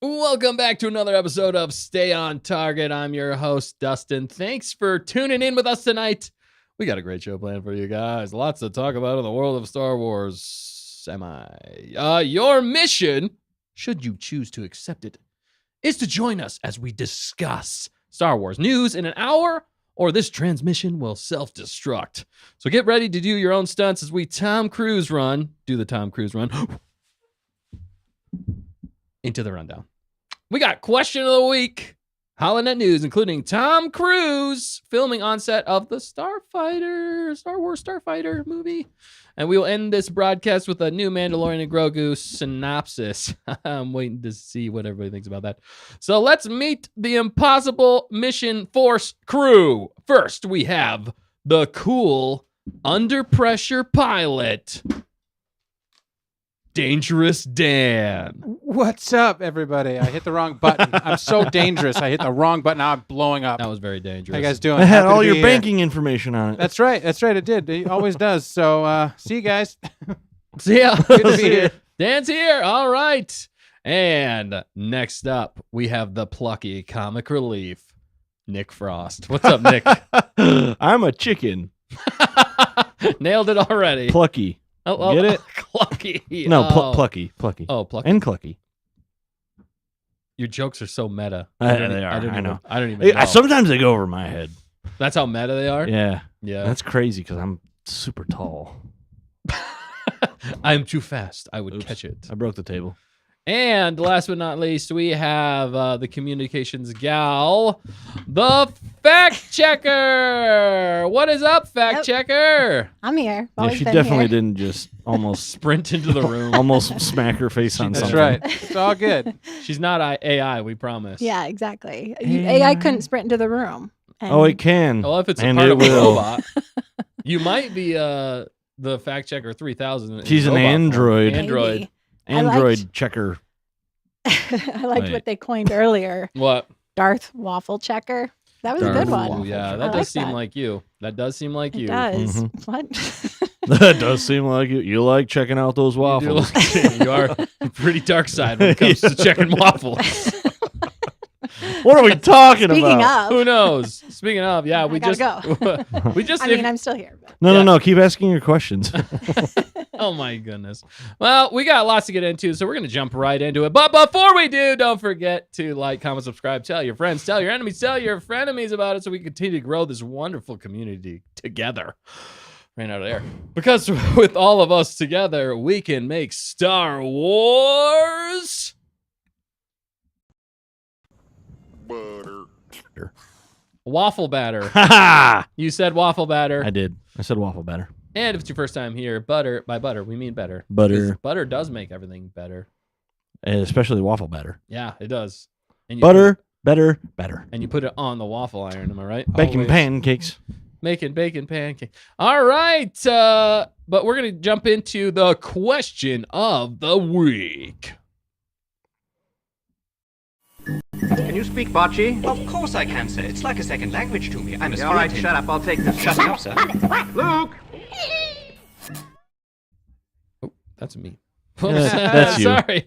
Welcome back to another episode of Stay on Target. I'm your host, Dustin. Thanks for tuning in with us tonight. We got a great show planned for you guys. Lots to talk about in the world of Star Wars. Your mission, should you choose to accept it, is to join us as we discuss Star Wars news in an hour, or this transmission will self-destruct. So get ready to do your own stunts as we do the Tom Cruise run, into the rundown. We got question of the week, Holonet news, including Tom Cruise filming on set of the Star Wars Starfighter movie. And we will end this broadcast with a new Mandalorian and Grogu synopsis. I'm waiting to see what everybody thinks about that. So let's meet the Impossible Mission Force crew. First, we have the cool under pressure pilot, Dangerous Dan. What's up, everybody? I hit the wrong button. I'm so dangerous. I hit the wrong button. Now I'm blowing up. That was very dangerous. How you guys doing? It had Happy all to your be banking information on it. That's right. It did. It always does. So, see you guys. See ya. Good to be here. Dan's here. All right. And next up, we have the plucky comic relief, Nick Frost. What's up, Nick? I'm a chicken. Nailed it already. Plucky. Oh, Get it? Clucky. No, plucky. Oh, plucky. And clucky. Your jokes are so meta. They are. I know. I don't even know. Sometimes they go over my head. That's how meta they are? Yeah. Yeah. That's crazy because I'm super tall. I'm too fast. I would Oops. catch it. I broke the table. And last but not least, we have the communications gal, the fact checker. What is up, fact checker? I'm here. Yeah, she definitely didn't just almost Sprint into the room. almost smack her face on That's something. right. It's all good. She's not AI, we promise. Yeah, exactly. AI couldn't sprint into the room. And Oh, it can. Well, if it's a And part it of a will. robot, you might be the fact checker 3000. in She's an robot form. android. Android. I Android liked- checker. I liked Wait. what they coined earlier. What? Darth Waffle Checker. That was a Darth good one. Waffle. Yeah, I that does like seem that. like you. That does seem like It you. does. Mhm. What? That does seem like you. You like checking out those You do waffles. like- you are pretty dark side when it comes to checking waffles. What are we talking Speaking about? Who knows? Speaking of, yeah, we I just gotta we just I mean, I'm still here. But. No, Yeah. no. Keep asking your questions. oh my goodness. Well, we got lots to get into, so we're gonna jump right into it. But before we do, don't forget to like, comment, subscribe, tell your friends, tell your enemies, tell your frenemies about it, so we continue to grow this wonderful community together. Ran out of air. Because with all of us together, we can make Star Wars waffle batter. Ha You said waffle batter. I did. I said waffle batter. And if it's your first time here, butter, by butter, we mean better. Butter. 'Cause butter does make everything better. And especially waffle batter. Yeah, it does. And you Butter, put better, better. and you put it on the waffle iron, am I right? Baking Always. pancakes. Making bacon pancake. All right. But we're going to jump into the question of the week. Can you speak Bocce? Of course I can, sir. It's like a second language to me. I'm as All right, fluent in- shut up. I'll take this. Shut up, sir. Luke! Oh, that's me. That's you. Sorry.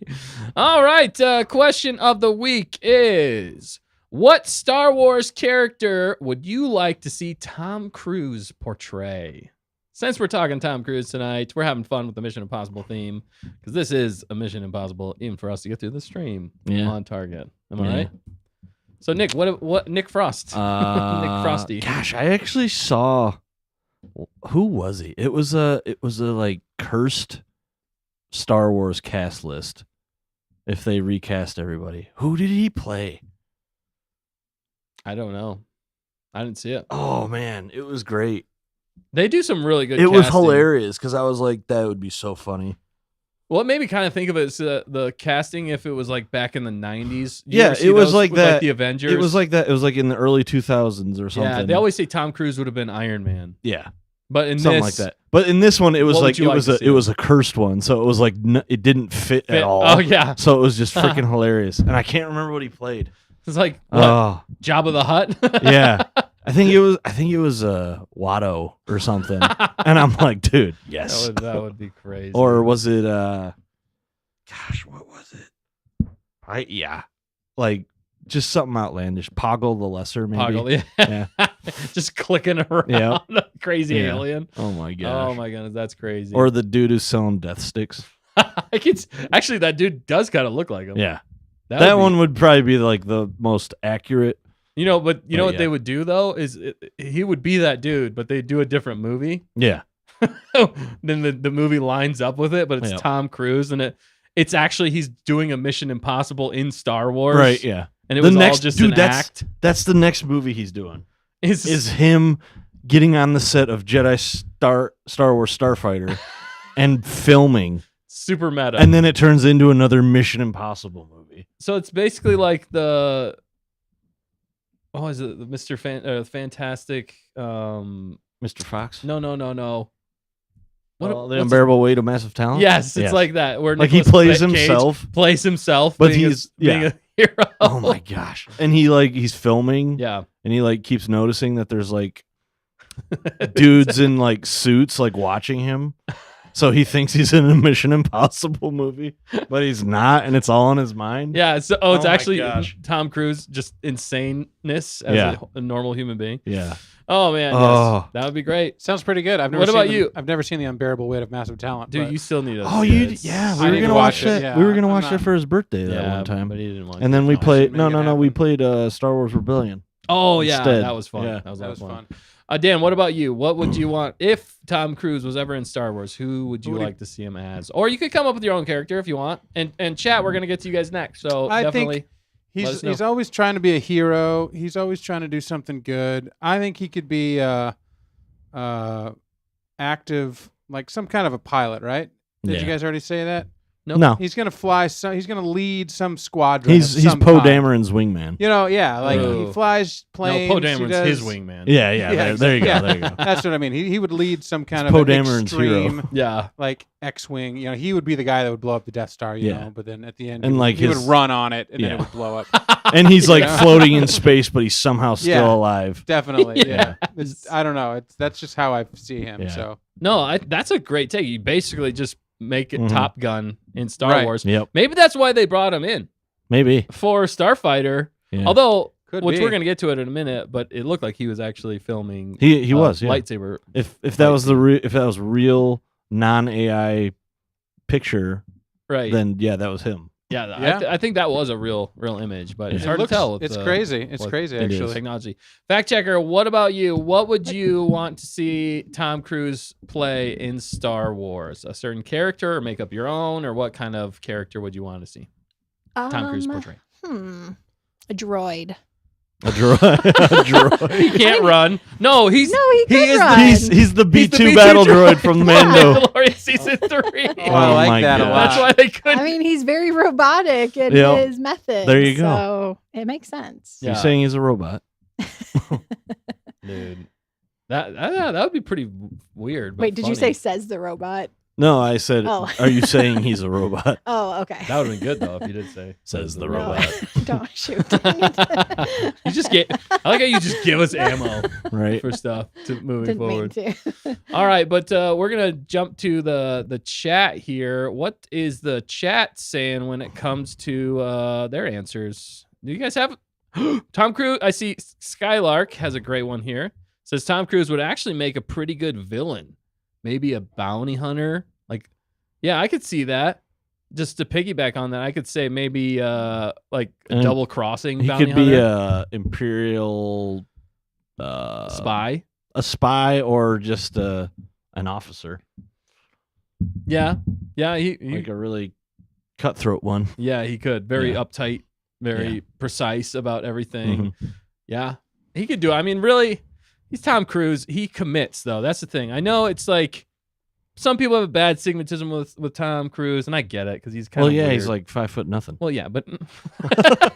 All right. Question of the week is, what Star Wars character would you like to see Tom Cruise portray? Since we're talking Tom Cruise tonight, we're having fun with the Mission Impossible theme because this is a Mission Impossible even for us to get through the stream on target. Am I Yeah. right? So Nick, what Nick Frost? Nick Frosty. Gosh, I actually saw. Who was he? It was a like cursed Star Wars cast list. If they recast everybody, who did he play? I don't know. I didn't see it. Oh man, it was great. They do some really good. It was casting. hilarious because I was like, that would be so funny. Well, it made me kind of think of it as the casting if it was like back in the 90s. Yeah, it was like that. the Avengers. It was like that. It was like in the early 2000s or something. Yeah, they always say Tom Cruise would have been Iron Man. yeah, But in something this, like that. But in this one, it was What would like you like to see? it was a cursed one, so it was like it didn't fit at all. Oh yeah, So it was just freaking hilarious, and I can't remember what he played. it's like what, Oh Jabba the Hutt. yeah, I think it was Watto or something, and I'm like, dude, yes. that would be crazy. Or was it? Gosh, what was it? Like just something outlandish. Poggle the Lesser, maybe. Poggle, yeah. Just clicking around. Yeah. Crazy Yeah. alien. Oh my gosh. Oh my goodness, that's crazy. Or the dude who's selling death sticks. Actually, that dude does kind of look like him. Yeah. That That would be- one would probably be like the most accurate. but you know what yeah. they would do though is he would be that dude, but they do a different movie. Yeah. Then the movie lines up with it, but it's Yeah. Tom Cruise, and it's actually he's doing a Mission Impossible in Star Wars, Right. Yeah. And it The was next- all just dude, an that's- act. That's the next movie he's doing. Is Is him getting on the set of Jedi Star Wars Starfighter and filming, super meta, and then it turns into another Mission Impossible movie. so it's basically like the is it the Mr. Fantastic? Mr. Fox. No. The what's it- Unbearable Weight of Massive Talent. Yes, it's like that. Where Like he Nicolas plays Cage himself. plays himself, But being he's- being a hero. Oh my gosh! And he's filming. Yeah. And he like keeps noticing that there's like dudes in like suits like watching him. So he thinks he's in a Mission Impossible movie, but he's not, and it's all in his mind. Yeah, it's Oh it's my actually gosh. Tom Cruise, just insaneness as Yeah. a normal human being. Yeah. Oh man, yes. Oh. That would be great. Sounds pretty good. What about you? I've never seen The Unbearable Weight of Massive Talent. Dude, but you still need to Oh, see you? it. Yeah, I we were need to gonna watch watch it, that. yeah. We were gonna I'm watch not- that for his birthday that Yeah, one time. but he didn't want And to. then we Oh, played. shouldn't make it No. We happen. played Star Wars Rebellion. Oh yeah, instead. that was fun. Yeah. That was a That lot was of fun. fun. Dan, what about you? What would you want if Tom Cruise was ever in Star Wars? Who would you Who would he- like to see him as? Or you could come up with your own character if you want. And chat, we're gonna get to you guys next. So I definitely. think Let us know. he's always trying to be a hero. He's always trying to do something good. I think he could be active, like some kind of a pilot, right? Did you Yeah. guys already say that? Nope. No, He's gonna fly. He's gonna lead some squadron. he's of some Poe kind. Dameron's wingman. You know, yeah, like Oh. he flies planes. No, Poe he Dameron's does- his wingman. Yeah. Yeah, There you go. yeah. There you go. That's what I mean. He would lead some kind It's of Poe an Dameron's hero. extreme, Yeah. like X-wing. You know, he would be the guy that would blow up the Death Star. You Yeah. know, but then at the end, And, he, like, he would his- run on it, and then Yeah. it would blow up. And he's like Yeah. floating in space, but he's somehow still Yeah. alive. Definitely, yeah. Yes. I don't know. That's just how I see him. Yeah. So No, that's a great take. You basically just make it Mhm. Top Gun in Star Right. Wars. Yep. Maybe that's why they brought him in Maybe. for Starfighter. Yeah. Although, Could which be. we're gonna get to it in a minute, but it looked like he was actually filming. He was. Yeah. lightsaber. If that was if that was real non AI picture, Right. then yeah, that was him. yeah. Yeah. I think that was a real image, but it's Yeah. hard It looks- to tell. With It's the- crazy. It's with crazy, It actually. is. technology. Fact checker, what about you? What would you want to see Tom Cruise play in Star Wars? A certain character, or make up your own, or what kind of character would you want to see Tom Cruise portray? A droid. A droid. A droid. He can't run. No, he's No, he could is the- run. He's the He's the B2 B2 battle droid from Mando. Mandalorian season 3. Oh, I like my that a God. lot. That's why they couldn't. I mean, he's very robotic in Yep. his methods. There you go. So it makes sense. Yeah. You're saying he's a robot. Dude, that would be pretty weird. But Wait, did you funny. say says the robot? No, I said, Oh. are you saying he's a robot? Oh, okay. That would have been good though if you did say Says the No. robot. Don't shoot. Dang it. You just get. I like how you just give us ammo Right? for stuff to moving Didn't mean forward. to. All right, but we're gonna jump to the chat here. What is the chat saying when it comes to their answers? Do you guys have Tom Cruise? I see Skylark has a great one here. Says Tom Cruise would actually make a pretty good villain. Maybe a bounty hunter. Like, yeah, I could see that. Just to piggyback on that, I could say maybe like a And double crossing He bounty could be hunter. a Imperial Spy. a spy, or just an officer, Yeah. He like a really cutthroat one. yeah, he could. Very Yeah. uptight, very Yeah. precise about everything. Mhm. Yeah. He could do it. I mean, really, he's Tom Cruise. He commits though. That's the thing. I know it's like some people have a bad stigmatism with Tom Cruise, and I get it because he's kind Well, of yeah, weird. he's like 5 foot nothing. Well, yeah, but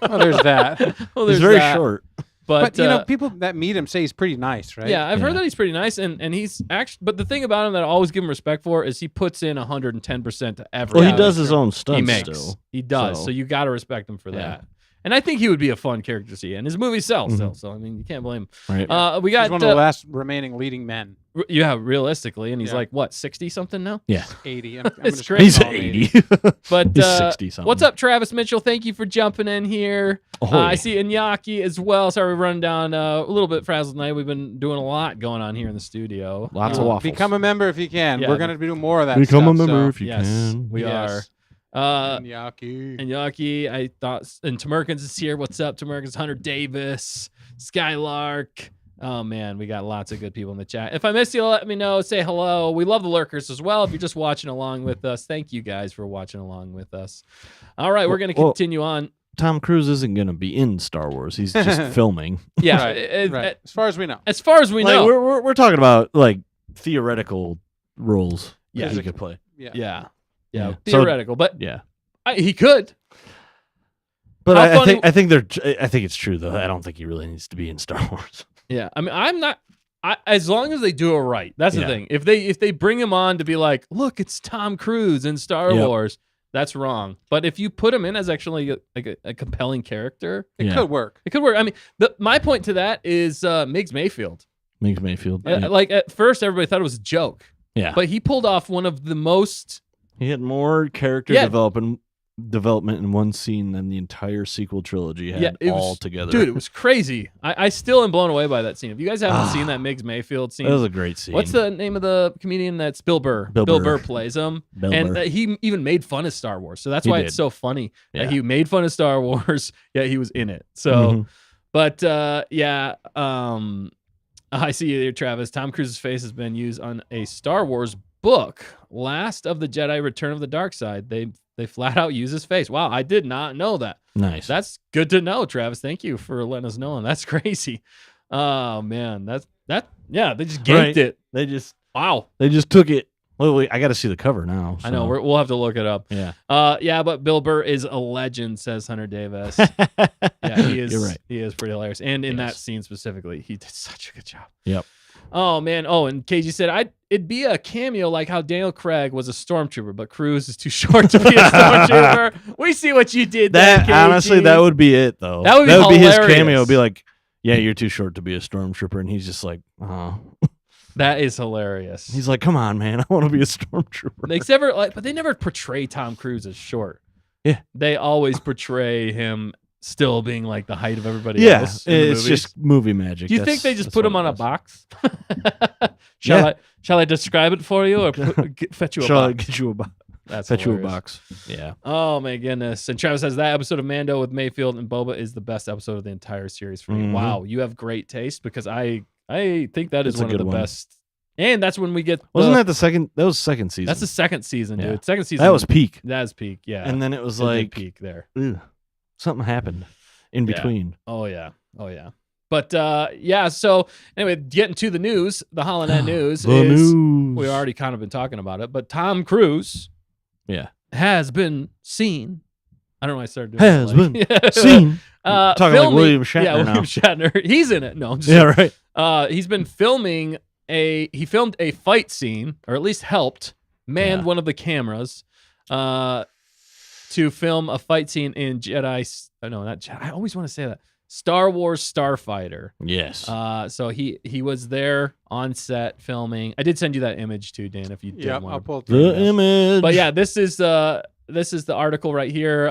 Well, there's that. well, He's there's very that. short. But, But you know, people that meet him say he's pretty nice, right? yeah, I've heard Yeah. that he's pretty nice, and he's actually. But the thing about him that I always give him respect for is he puts in 110% to everything. Well, Yeah, he does that's his true. own He stunts makes. still. He does. So, So- you got to respect him for Yeah. that. And I think he would be a fun character to see, and his movies sell Mhm. still. So I mean, you can't blame him. Right. We got He's one of the last remaining leading men. Yeah, realistically, and he's Yeah. like what 60 something now. 80. I'm It's just crazy. He's calling him 80. But He's 60 something. what's up, Travis Mitchell? Thank you for jumping in here. Oh, I yeah. see Iñaki as well. Sorry, we're running down a little bit frazzled tonight. We've been doing a lot going on here in the studio. Lots of waffles. Become a member if you can. Yeah, We're going to be doing more of that Become stuff, a member so. if you yes, can. we are. Iñaki. Iñaki, I thought, and Tamerkins is here. What's up, Tamerkins? Hunter Davis, Skylark. Oh man, we got lots of good people in the chat. If I miss you, let me know. Say hello. We love the lurkers as well. If you're just watching along with us, thank you guys for watching along with us. All right, we're going to Well, continue on. Tom Cruise isn't going to be in Star Wars. He's just filming. Yeah, Right. As far as we know. as far as we Like, know. we're talking about like theoretical roles. Yeah. that he could play. Yeah. Yeah, Yeah. theoretical, but Yeah, he could. but How I funny- think it's true though. I don't think he really needs to be in Star Wars. Yeah, I mean, I'm not. As long as they do it right, that's the Yeah. thing. If they bring him on to be like, look, it's Tom Cruise in Star Yep. Wars, that's wrong. But if you put him in as actually a compelling character, It Yeah. could work. it could work. I mean, my point to that is Miggs Mayfield. Miggs Mayfield. Like at first, everybody thought it was a joke, Yeah, but he pulled off one of the most. he had more character Yeah. development in one scene than the entire sequel trilogy had Yeah, it was- all together. Dude, it was crazy. I still am blown away by that scene. If you guys haven't seen that Miggs Mayfield scene, that was a great scene. what's the name of the comedian that's Bill Burr? Bill Burr. plays him. Bill And Burr. he even made fun of Star Wars. So that's He why did. it's so funny that Yeah. he made fun of Star Wars, yet he was in it. So, Mhm. but yeah, I see you there, Travis. Tom Cruise's face has been used on a Star Wars book, Last of the Jedi: Return of the Dark Side. They flat out use his face. Wow, I did not know that. Nice. That's good to know, Travis. Thank you for letting us know. And that's crazy. Oh man, yeah, they just ganked Right. it. They just Wow. took it. Well, wait, I got to see the cover now. I know. so- We'll have to look it up. yeah. Yeah, but Bill Burr is a legend, says Hunter Davis. Yeah, he is. You're right. He is pretty hilarious. And in that Yes. scene specifically, he did such a good job. Yep. Oh man. Oh, and KG said it'd be a cameo like how Daniel Craig was a stormtrooper, but Cruise is too short to be a stormtrooper. We see what you did there, That KG. honestly, that would be it though. That would be his hilarious. cameo. It'd be like, yeah, you're too short to be a stormtrooper, and he's just like, oh. That is hilarious. He's like, come on, man, I want to be a stormtrooper. But they never portray Tom Cruise as short. Yeah. They always portray him still being like the height of everybody Yeah, else. in the it's movies. just movie magic. Do you think they just put him on a box? box? Yeah. Shall I describe it for you or fetch you a Shall I box? get you a box? That's Fetch you a hilarious. box. Yeah. Oh my goodness! And Travis says that episode of Mando with Mayfield and Boba is the best episode of the entire series for me. Mhm. Wow, you have great taste because I think that is It's a one of good the one. best. And that's when we get. Wasn't that the second? That was second season. That's the second season, Yeah. dude. Second season. that was peak. That is peak. Yeah. And then it was It did like peak there. ugh, something happened in Yeah. between. Oh yeah. Oh yeah. But yeah. So anyway, getting to the news, the Holonet news The is news. we've already kind of been talking about it, but Tom Cruise Yeah. has been seen. I don't know why I started doing Has that, been seen. Talking like filming- William Shatner Yeah, William now. Shatner. He's in it. No, I'm just Yeah. Right. he's been filming he filmed a fight scene, or at least helped manned Yeah. one of the cameras to film a fight scene in not Jedi. I always want to say that. Star Wars Starfighter. Yes. So he was there on set filming. I did send you that image too, Dan, if you did Yep, want I'll to. pull it through. the image. But yeah, this is the article right here.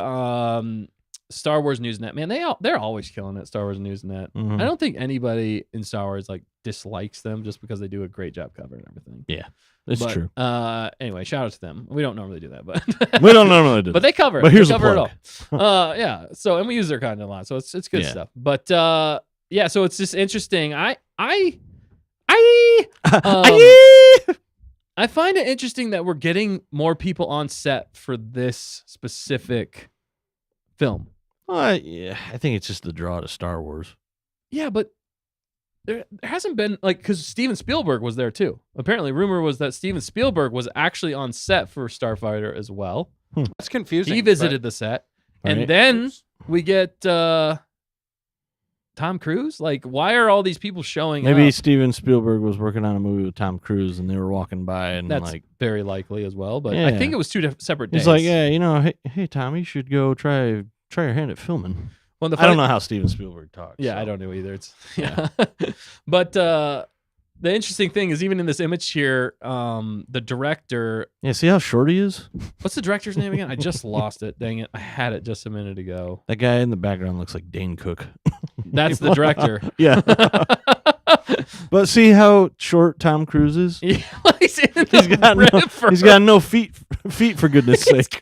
Star Wars Newsnet. Man, they're always killing it. Star Wars Newsnet. Mhm. I don't think anybody in Star Wars like dislikes them just because they do a great job covering everything. It's But, true. Anyway, shout out to them. We don't normally do that, but We don't normally do but that. they cover it. But here's they a cover plug. it all. Yeah. So and we use their content a lot, so it's good Yeah. stuff. But yeah, so it's just interesting. I find it interesting that we're getting more people on set for this specific film. Yeah, I think it's just the draw to Star Wars. Yeah, but there hasn't been because Steven Spielberg was there too. Apparently, rumor was that Steven Spielberg was actually on set for Starfighter as well. That's confusing. He visited the set, and Right. then we get Tom Cruise. Like, why are all these people showing Maybe up? Steven Spielberg was working on a movie with Tom Cruise, and they were walking by, and That's like very likely as well. But I Yeah. think it was two separate days. he's like, yeah, hey Tom, you should go try your hand at filming. Well, the I don't funny- know how Steven Spielberg talks. Yeah, so. I don't know either. It's Yeah. but the interesting thing is even in this image here, the director. Yeah, see how short he is? What's the director's name again? I just lost it. Dang it! I had it just a minute ago. That guy in the background looks like Dane Cook. That's the director. Yeah. But see how short Tom Cruise is? Yeah, he's got no feet for goodness sake.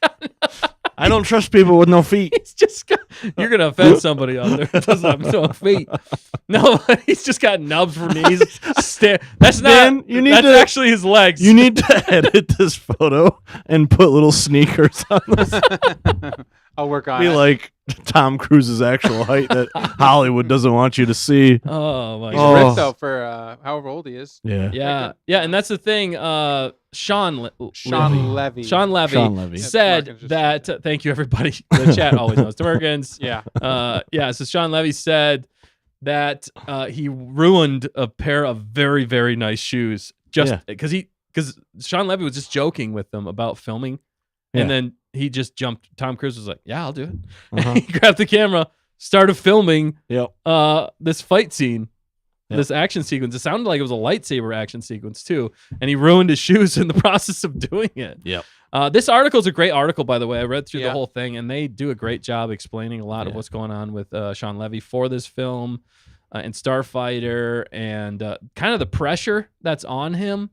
I don't trust people with no feet. He's just got, you're gonna offend somebody out there that doesn't have no feet. No, he's just got nubs for knees. That's not. That's actually his legs. You need to edit this photo and put little sneakers on this. I'll work on Be it. like Tom Cruise's actual height that Hollywood doesn't want you to see. Oh my He's god. ripped though for however old he is. Yeah. Yeah, and that's the thing. Sean Levy. Sean Levy said Merkins just that. said Thank you, everybody. The chat always knows the Merkins. Yeah. So Sean Levy said that he ruined a pair of very, very nice shoes just because Sean Levy was just joking with them about filming, and then he just jumped. Tom Cruise was like, "Yeah, I'll do it." And he grabbed the camera, started filming this fight scene. This action sequence. It sounded like it was a lightsaber action sequence too, and he ruined his shoes in the process of doing it. Yep. This article is a great article, by the way. I read through the whole thing, and they do a great job explaining a lot of what's going on with Sean Levy for this film and Starfighter, and kind of the pressure that's on him,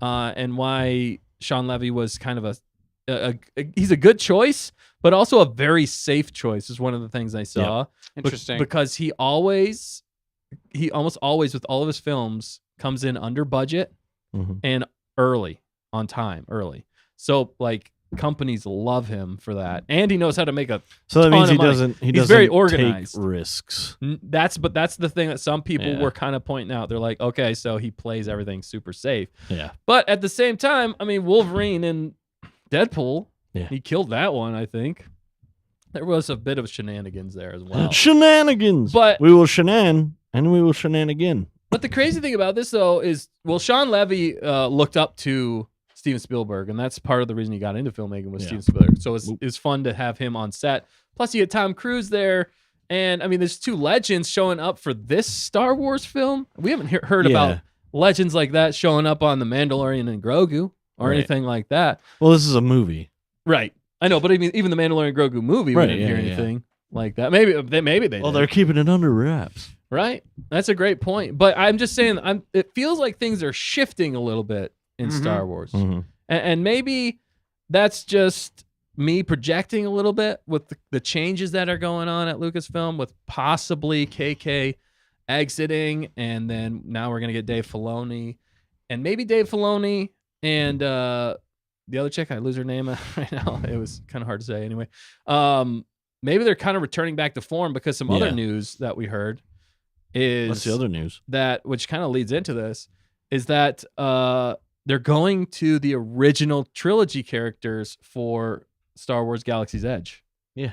and why Sean Levy was kind of he's a good choice, but also a very safe choice. Is one of the things I saw. Interesting. Because he almost always with all of his films comes in under budget and on time. So like companies love him for that, and he knows how to make a. So that ton means of he money. doesn't. He's very organized. Take risks. That's the thing that some people were kind of pointing out. They're like, okay, so he plays everything super safe. Yeah. But at the same time, I mean, Wolverine and Deadpool, Yeah. he killed that one. I think there was a bit of shenanigans there as well. Shenanigans. But we will shenan and we will shenan again. But the crazy thing about this, though, is, Sean Levy looked up to Steven Spielberg, and that's part of the reason he got into filmmaking was Steven Spielberg. So it's fun to have him on set. Plus, you had Tom Cruise there, and, I mean, there's two legends showing up for this Star Wars film. We haven't heard about legends like that showing up on The Mandalorian and Grogu or anything like that. Well, this is a movie. Right. I know, but I mean, even the Mandalorian and Grogu movie, we didn't hear anything like that. Maybe they Well, did. they're keeping it under wraps. Right? That's a great point. But I'm just saying, it feels like things are shifting a little bit in Star Wars. And maybe that's just me projecting a little bit with the changes that are going on at Lucasfilm, with possibly KK exiting, and then now we're going to get Dave Filoni. And maybe Dave Filoni and the other chick, I lose her name right now. It was kind of hard to say anyway. Maybe they're kind of returning back to form, because some other news that we heard is What's the other news? that, which kind of leads into this, is that they're going to the original trilogy characters for Star Wars Galaxy's Edge. Yeah.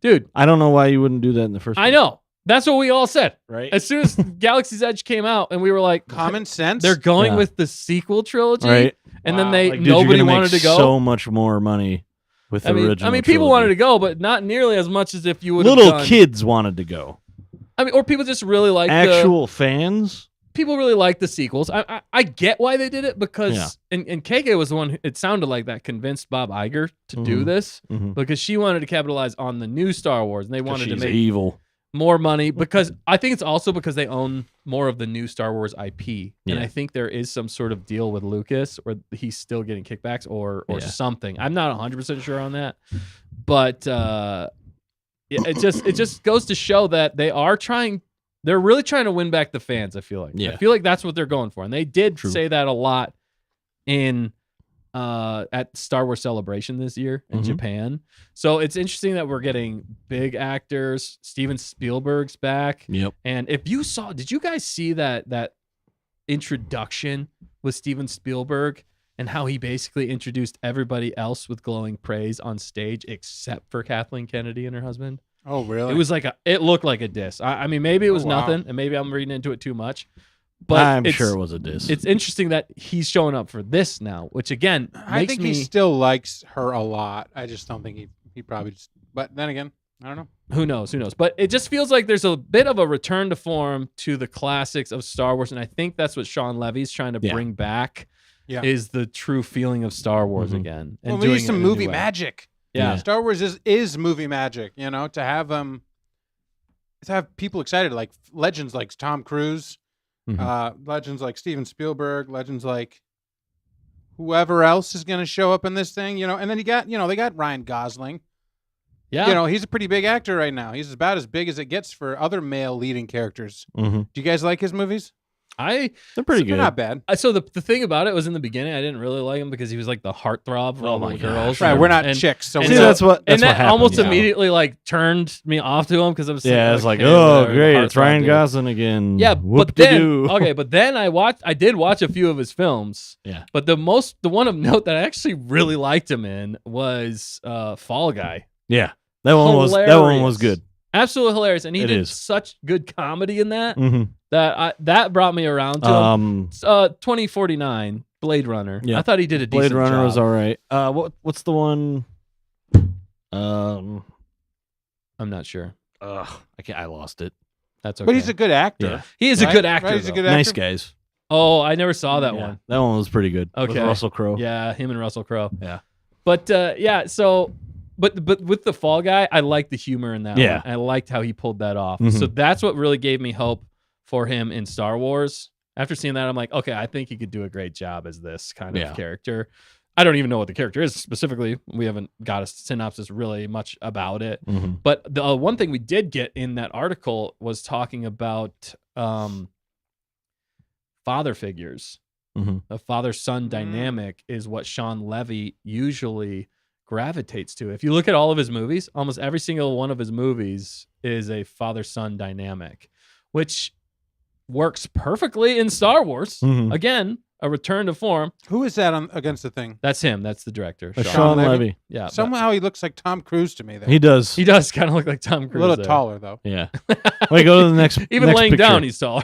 Dude, I don't know why you wouldn't do that in the first I place. know. That's what we all said. Right? As soon as Galaxy's Edge came out, and we were like, Common sense. they're going with the sequel trilogy. Right. And then Wow. they Like, dude, you're nobody gonna wanted make to go. so much more money with the original I mean, people trilogy. wanted to go, but not nearly as much as if you would Little have done. kids wanted to go. I mean, or people just really like Actual fans? people really like the sequels. I get why they did it, because and KK was the one, it sounded like, that convinced Bob Iger to do this, because she wanted to capitalize on the new Star Wars, and they wanted to She's make evil. more money, because I think it's also because they own more of the new Star Wars IP. And I think there is some sort of deal with Lucas, or he's still getting kickbacks or something. I'm not 100% sure on that. But it just goes to show that they're really trying to win back the fans, I feel like. Yeah. I feel like that's what they're going for. And they did True. say that a lot in at Star Wars Celebration this year in Japan. So it's interesting that we're getting big actors. Steven Spielberg's back. Yep. And if you saw, did you guys see that introduction with Steven Spielberg and how he basically introduced everybody else with glowing praise on stage except for Kathleen Kennedy and her husband? Oh, really? It was like it looked like a diss. I mean, maybe it was wow. nothing, and maybe I'm reading into it too much. But I'm sure it was a diss. It's interesting that he's showing up for this now, which again I makes think me. he still likes her a lot. I just don't think he probably just. But then again, I don't know. Who knows? Who knows? But it just feels like there's a bit of a return to form to the classics of Star Wars, and I think that's what Sean Levy's trying to bring back. Yeah. Is the true feeling of Star Wars again, and Well, we doing need it some in a new movie way. magic. Yeah. Star Wars is movie magic. You know, to have people excited, like legends like Tom Cruise, legends like Steven Spielberg, legends like whoever else is going to show up in this thing. You know, and then they got Ryan Gosling. Yeah. You know, he's a pretty big actor right now. He's about as big as it gets for other male leading characters. Mm-hmm. Do you guys like his movies? I They're pretty They're good. not bad. so the thing about it was in the beginning I didn't really like him because he was like the heartthrob for all my the gosh. girls. Right, we're not And- chicks, so and we See, so- that's what and that happened, almost yeah. immediately like turned me off to him because I was Yeah, it's like, like, okay, oh, whatever, great, the it's Ryan heartthrob dude. Gosling again. Yeah, but then Whoop-de-doo. then I did watch a few of his films. Yeah. But the one of note that I actually really liked him in was Fall Guy. Yeah, that one was Hilarious. good. Absolutely hilarious, and he It did is. such good comedy in that Mm-hmm. that brought me around to him. 2049 Blade Runner. Yeah. I thought he did a Blade decent Runner job. was all right. What's the one? I'm not sure. I lost it. That's okay. But he's a good actor. Yeah. he is a right? good actor. Right, he's a though. good Nice actor. guys. Oh, I never saw that Yeah, one. That one was pretty good. Okay. With Russell Crowe. Yeah, him and Russell Crowe. Yeah. But so but with the Fall Guy, I liked the humor in that Yeah. one. I liked how he pulled that off. Mhm. So that's what really gave me hope for him in Star Wars. After seeing that, I'm like, okay, I think he could do a great job as this kind of Yeah. character. I don't even know what the character is specifically. We haven't got a synopsis really much about it. Mm-hmm. But the one thing we did get in that article was talking about father figures. Mhm. The father-son dynamic is what Sean Levy usually gravitates to. If you look at all of his movies, almost every single one of his movies is a father-son dynamic, which works perfectly in Star Wars. Mhm. Again, a return to form. Who is that against the thing? That's him. That's the director. Sean Levy? Levy. Yeah. but Somehow he looks like Tom Cruise to me. There, He does. he does kind of look like Tom a Cruise. little there. taller though. Yeah. Wait, go to the next. Even next laying picture. down, he's taller.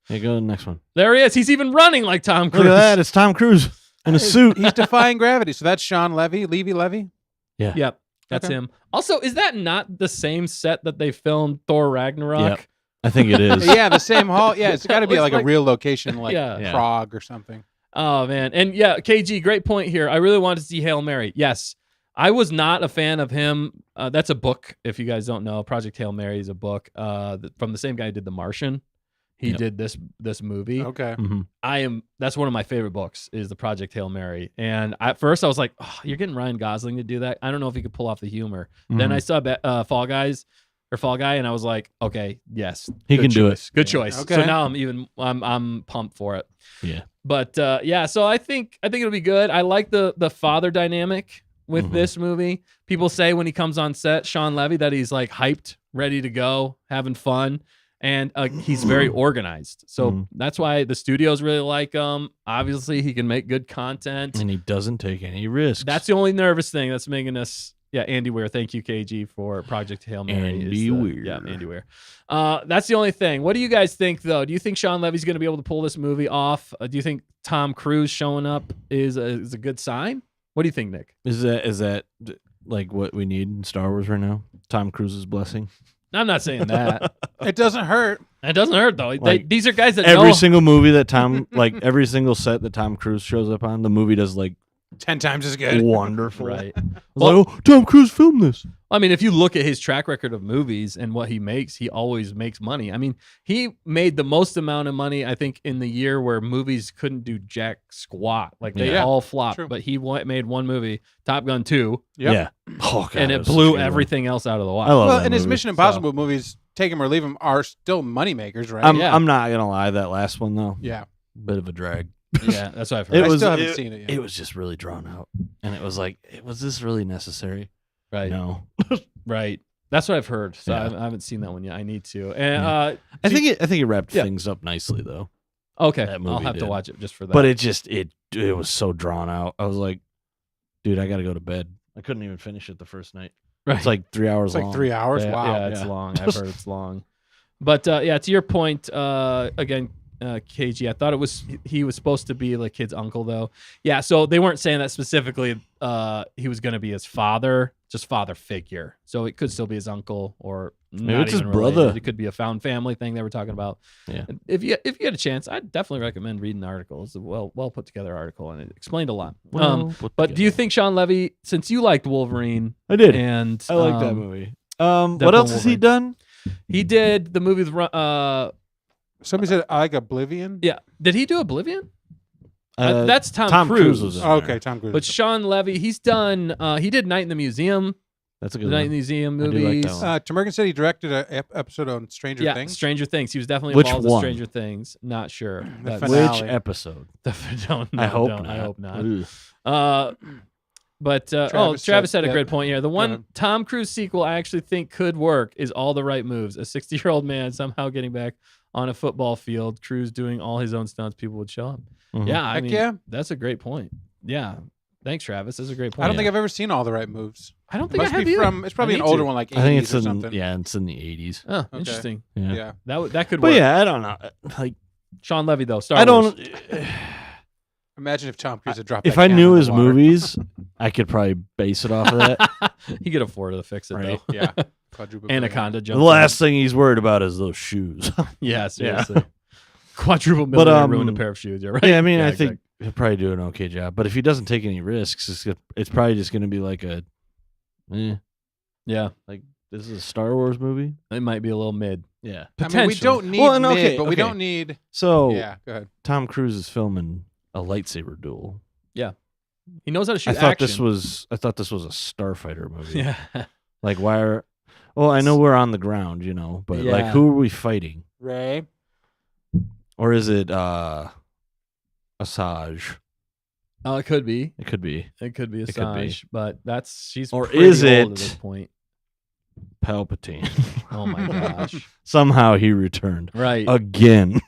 Yeah, go to the next one. There he is. He's even running like Tom Cruise. Look at that. It's Tom Cruise in a suit. He's defying gravity. So that's Sean Levy. Levy. Yep. That's Okay. him. Also, is that not the same set that they filmed Thor Ragnarok? Yep. I think it is. Yeah, the same hall. Yeah, it's got to be Looks like like- a real location, like Yeah. Yeah. Prague or something. Oh man, and yeah, KG, great point here. I really wanted to see Hail Mary. Yes, I was not a fan of him. That's a book. If you guys don't know, Project Hail Mary is a book from the same guy who did The Martian. He Yep. did this movie. Okay. Mhm. That's one of my favorite books is the Project Hail Mary. And at first I was like, oh, you're getting Ryan Gosling to do that. I don't know if he could pull off the humor. Then Mhm. I saw Fall Guy, and I was like, okay, yes, He good can do choice. Good choice. Okay. So now I'm pumped for it. Yeah. But yeah, so I think it'll be good. I like the father dynamic with Mhm. this movie. People say when he comes on set, Sean Levy, that he's like hyped, ready to go, having fun, and he's very organized. So Mhm. that's why the studios really like him. Obviously, he can make good content. And he doesn't take any risks. That's the only nervous thing that's making us. Yeah, Andy Weir. Thank you, KG, for Project Hail Mary. Andy Weir. Yeah, Andy Weir. That's the only thing. What do you guys think, though? Do you think Sean Levy's going to be able to pull this movie off? Do you think Tom Cruise showing up is a good sign? What do you think, Nick? Is that like what we need in Star Wars right now? Tom Cruise's blessing. I'm not saying that. It doesn't hurt. It doesn't hurt, though. Like, These are guys that Every know. single movie that Tom, like every single set that Tom Cruise shows up on, the movie does like 10 times as good. wonderful. Right. I was like, oh, Tom Cruise filmed this. I mean, if you look at his track record of movies and what he makes, he always makes money. I mean, he made the most amount of money, I think, in the year where movies couldn't do jack squat. Like, they Yeah. all flopped. True. But he made one movie, Top Gun 2, Yep. Yeah. Oh, God, and that it was such a blew good one. everything else out of the I water. love Well, that and his movie. Mission Impossible movies, take them or leave them, are still moneymakers, right? Yeah. I'm not gonna lie, that last one though, Yeah. bit of a drag. Yeah, that's what I've heard. It I was- still haven't it- seen it yet. It was just really drawn out, and it was like, was this really necessary? Right. No. Right. That's what I've heard. So Yeah. I haven't seen that one yet. I need to. And Yeah. I think it wrapped Yeah. things up nicely though. okay, that I'll movie have to did. watch it just for that. But it was so drawn out. I was like, dude, I got to go to bed. I couldn't even finish it the first night. right. It's like 3 hours It's like long. 3 hours. Yeah, Wow. Yeah, it's Yeah. long. I've heard it's long. But yeah, to your point, again, KG, I thought he was supposed to be the kid's uncle, though. Yeah, so they weren't saying that specifically he was going to be his father, just father figure. So it could still be his uncle or Maybe not it's his even related. brother. It could be a found family thing they were talking about. Yeah. And if you get a chance, I'd definitely recommend reading the article. It's a well put together article, and it explained a lot. But do you think Sean Levy, since you liked Wolverine, I did. and I like that movie. What Deadpool else has he Wolverine. done? He did the movie with Somebody said I like Oblivion. yeah. Did he do Oblivion? That's Tom Cruise Cruise. was in Oh, there. okay, Tom Cruise. But Sean Levy, he's done. He did Night in the Museum, That's a the good Night in one. the Museum I do like movies. that one. Tamergan said he directed an episode on Stranger Yeah, Things. Stranger Things. He was definitely Which involved in one? Stranger Things. Not sure. The That's- finale. Which episode? don't know. I hope don't. not. I hope not. Ugh. But Travis had a said- great point here. The Go one ahead. Tom Cruise sequel I actually think could work is All the Right Moves. A 60-year-old man somehow getting back on a football field, Cruise doing all his own stunts. People would show up. Mhm. Yeah, I Heck mean, yeah. that's a great point. Yeah, thanks, Travis. That's a great point. I don't think I've ever seen All the Right Moves. I don't It think I must have be either. from. It's probably I an need older to. one, like 80s I think it's or in something. it's in the 80s. Oh, Okay. interesting. Yeah. Yeah. That could But work. yeah, I don't know. Like Sean Levy though. Star I don't. Wars. Imagine if Tom Cruise had dropped. If that I can knew in the his water. movies, I could probably base it off of that. He could afford to fix it Right. though. Yeah. Quadruple Anaconda The jumped. last thing he's worried about is those shoes. Yeah, seriously. Quadruple But, millionaire ruined a pair of shoes. You're right. Yeah, I mean, I exactly. think he'll probably do an okay job. But if he doesn't take any risks, it's probably just going to be like a, Yeah, this is a Star Wars movie. it might be a little mid. Yeah. I mean, we Potentially. don't need Well, and mid, okay, but we okay. don't need. So Yeah. Go ahead. Tom Cruise is filming a lightsaber duel. He knows how to shoot I thought action. this was a Starfighter movie. Yeah. Like why are? Well, I know we're on the ground, but like Yeah. who are we fighting? Ray. Or is it Asajj? Oh, it could be. It could be It could be It could be. Asajj, but she's Or pretty is old it- at this point? Palpatine. Oh my gosh! Somehow he returned Right? again.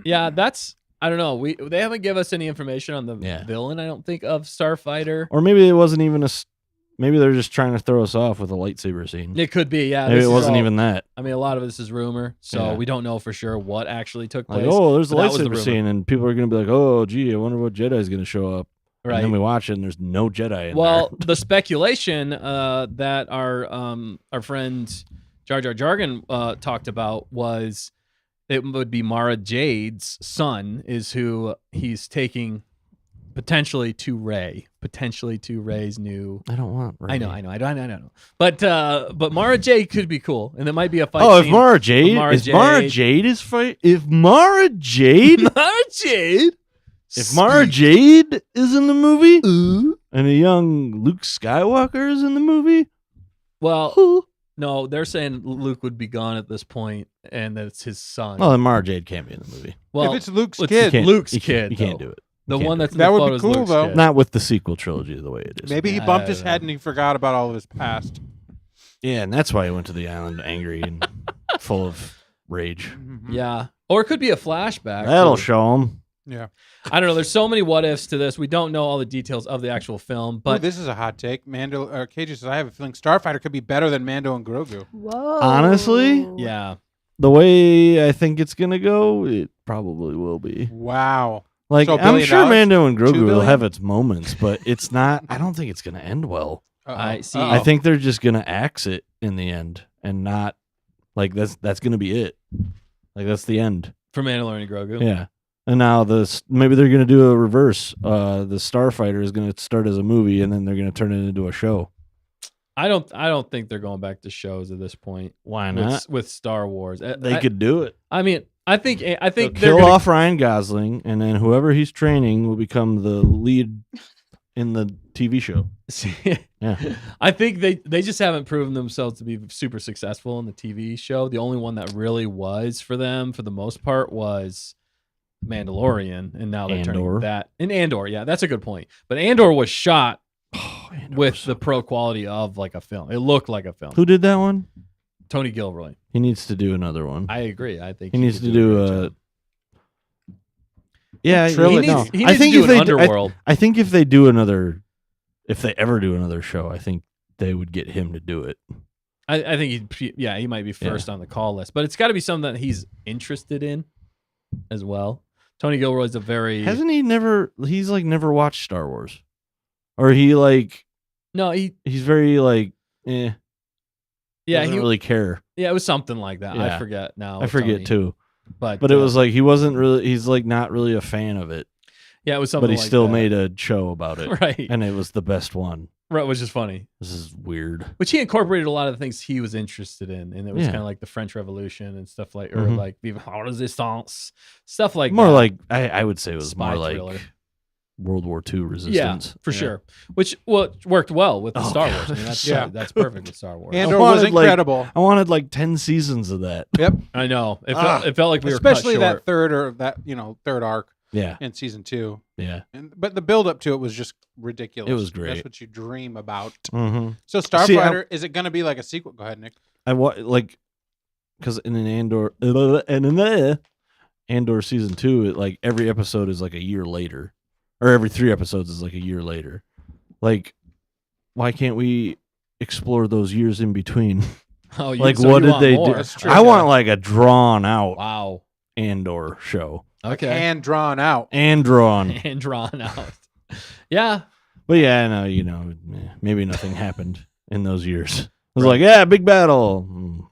Yeah, that's. I don't know. They haven't given us any information on the Yeah. villain. I don't think of Starfighter. Or maybe it wasn't even maybe they're just trying to throw us off with a lightsaber scene. It could be. Yeah. Maybe this it is wasn't all- even that. I mean, a lot of this is rumor, so Yeah. we don't know for sure what actually took place. Like, oh, there's a but that was the lightsaber rumor. scene, and people are gonna be like, oh, gee, I wonder what Jedi's gonna show up. Right. And then we watch it, and there's no Jedi in Well, there. the speculation that our friend Jar Jar Jargon talked about was it would be Mara Jade's son is who he's taking potentially to Rey's new. I don't want. Rey. I know. But Mara Jade could be cool, and it might be a fight. Oh, if scene Mara Jade, with Mara if Mara Jade. Jade is fight, if Mara Jade, Mara Jade. if Mara Jade is in the movie, and a young Luke Skywalker is in the movie, Well, no, they're saying Luke would be gone at this point, and that it's his son. well, then Mara Jade can't be in the movie. well, if it's Luke's let's- You kid, can't- Luke's you can't- kid, You can't though. do it. the can't one do that's in That the would be photos cool, Luke's though. kid. Not with the sequel trilogy the way it is. maybe he Yeah, bumped I his don't know. head and he forgot about all of his past. Yeah, and that's why he went to the island angry and full of rage. Yeah, or it could be a flashback. That'll too. show him. Yeah. I don't know. There's so many what ifs to this. We don't know all the details of the actual film, But but this is a hot take. KJ says I have a feeling Starfighter could be better than Mando and Grogu. Whoa. Honestly? yeah, The way I think it's gonna go, it probably will be. Wow. Like So $1 I'm billion? sure Mando and $2 Grogu will billion? have its moments, but it's not. I don't think it's gonna end well. Uh-oh. I see. Uh-oh. I think they're just gonna axe it in the end, and not like that's gonna be it. Like that's the end. for Mandalorian and Grogu. Yeah. And now maybe they're gonna do a reverse. The Starfighter is gonna start as a movie, and then they're gonna turn it into a show. I don't think they're going back to shows at this point. Why not? With Star Wars? They could do it. I mean, I think They'll they're kill gonna, off Ryan Gosling, and then whoever he's training will become the lead in the TV show. Yeah. I think they just haven't proven themselves to be super successful in the TV show. The only one that really was for them, for the most part, was Mandalorian, and now they're turning Andor. that. And Andor, yeah, that's a good point. But Andor was shot Andor with was the pro quality of like a film. It looked like a film. Who did that one? Tony Gilroy. He needs to do another one. I agree. I think He needs could to do a great a. job. Yeah, Trilogy. no. He I needs think to do if an they do, Underworld. I think if they do another, if they ever do another show, I think they would get him to do it. I think he might be first on the call list, but it's got to be something that he's interested in as well. Tony Gilroy's a very Hasn't he never? He's like never watched Star Wars. or he like No, he's very like yeah, doesn't he really care. Yeah, it was something like that. I Yeah. forget now. I forget Tony. too. But It was like he wasn't really. He's like not really a fan of it, yeah, it was something. but he like still that. made a show about it, right, and it was the best one. right, which is funny. This is weird. Which he incorporated a lot of the things he was interested in, and it was Yeah. kind of like the French Revolution and stuff like, or Mhm. like Vive la Resistance, stuff like More that. like I would say it was Spy more like thriller. World War II Yeah, resistance. for sure. Which worked well with the Oh, Star God. Wars. I mean, that's Yeah. that's perfect with Star Wars. Andor I was wanted, like- incredible. I wanted like 10 seasons of that. Yep. I know it Ah. felt like we were Especially cut that short. third arc Yeah, in season 2. yeah. But the build up to it was just ridiculous. It was great. That's what you dream about. Mm-hmm. So Starfighter, is it going to be like a sequel? Go ahead, Nick. Like because in an Andor Andor season 2, it like every episode is like a year later, or every 3 episodes is like a year later. Like, why can't we explore those years in between? Oh, Like, so what you did want they more. do? That's true. I want like a drawn out Wow. Andor show Okay. And drawn out. and drawn. And drawn out. Yeah. But yeah, no, maybe nothing happened in those years. It was like, yeah, big battle.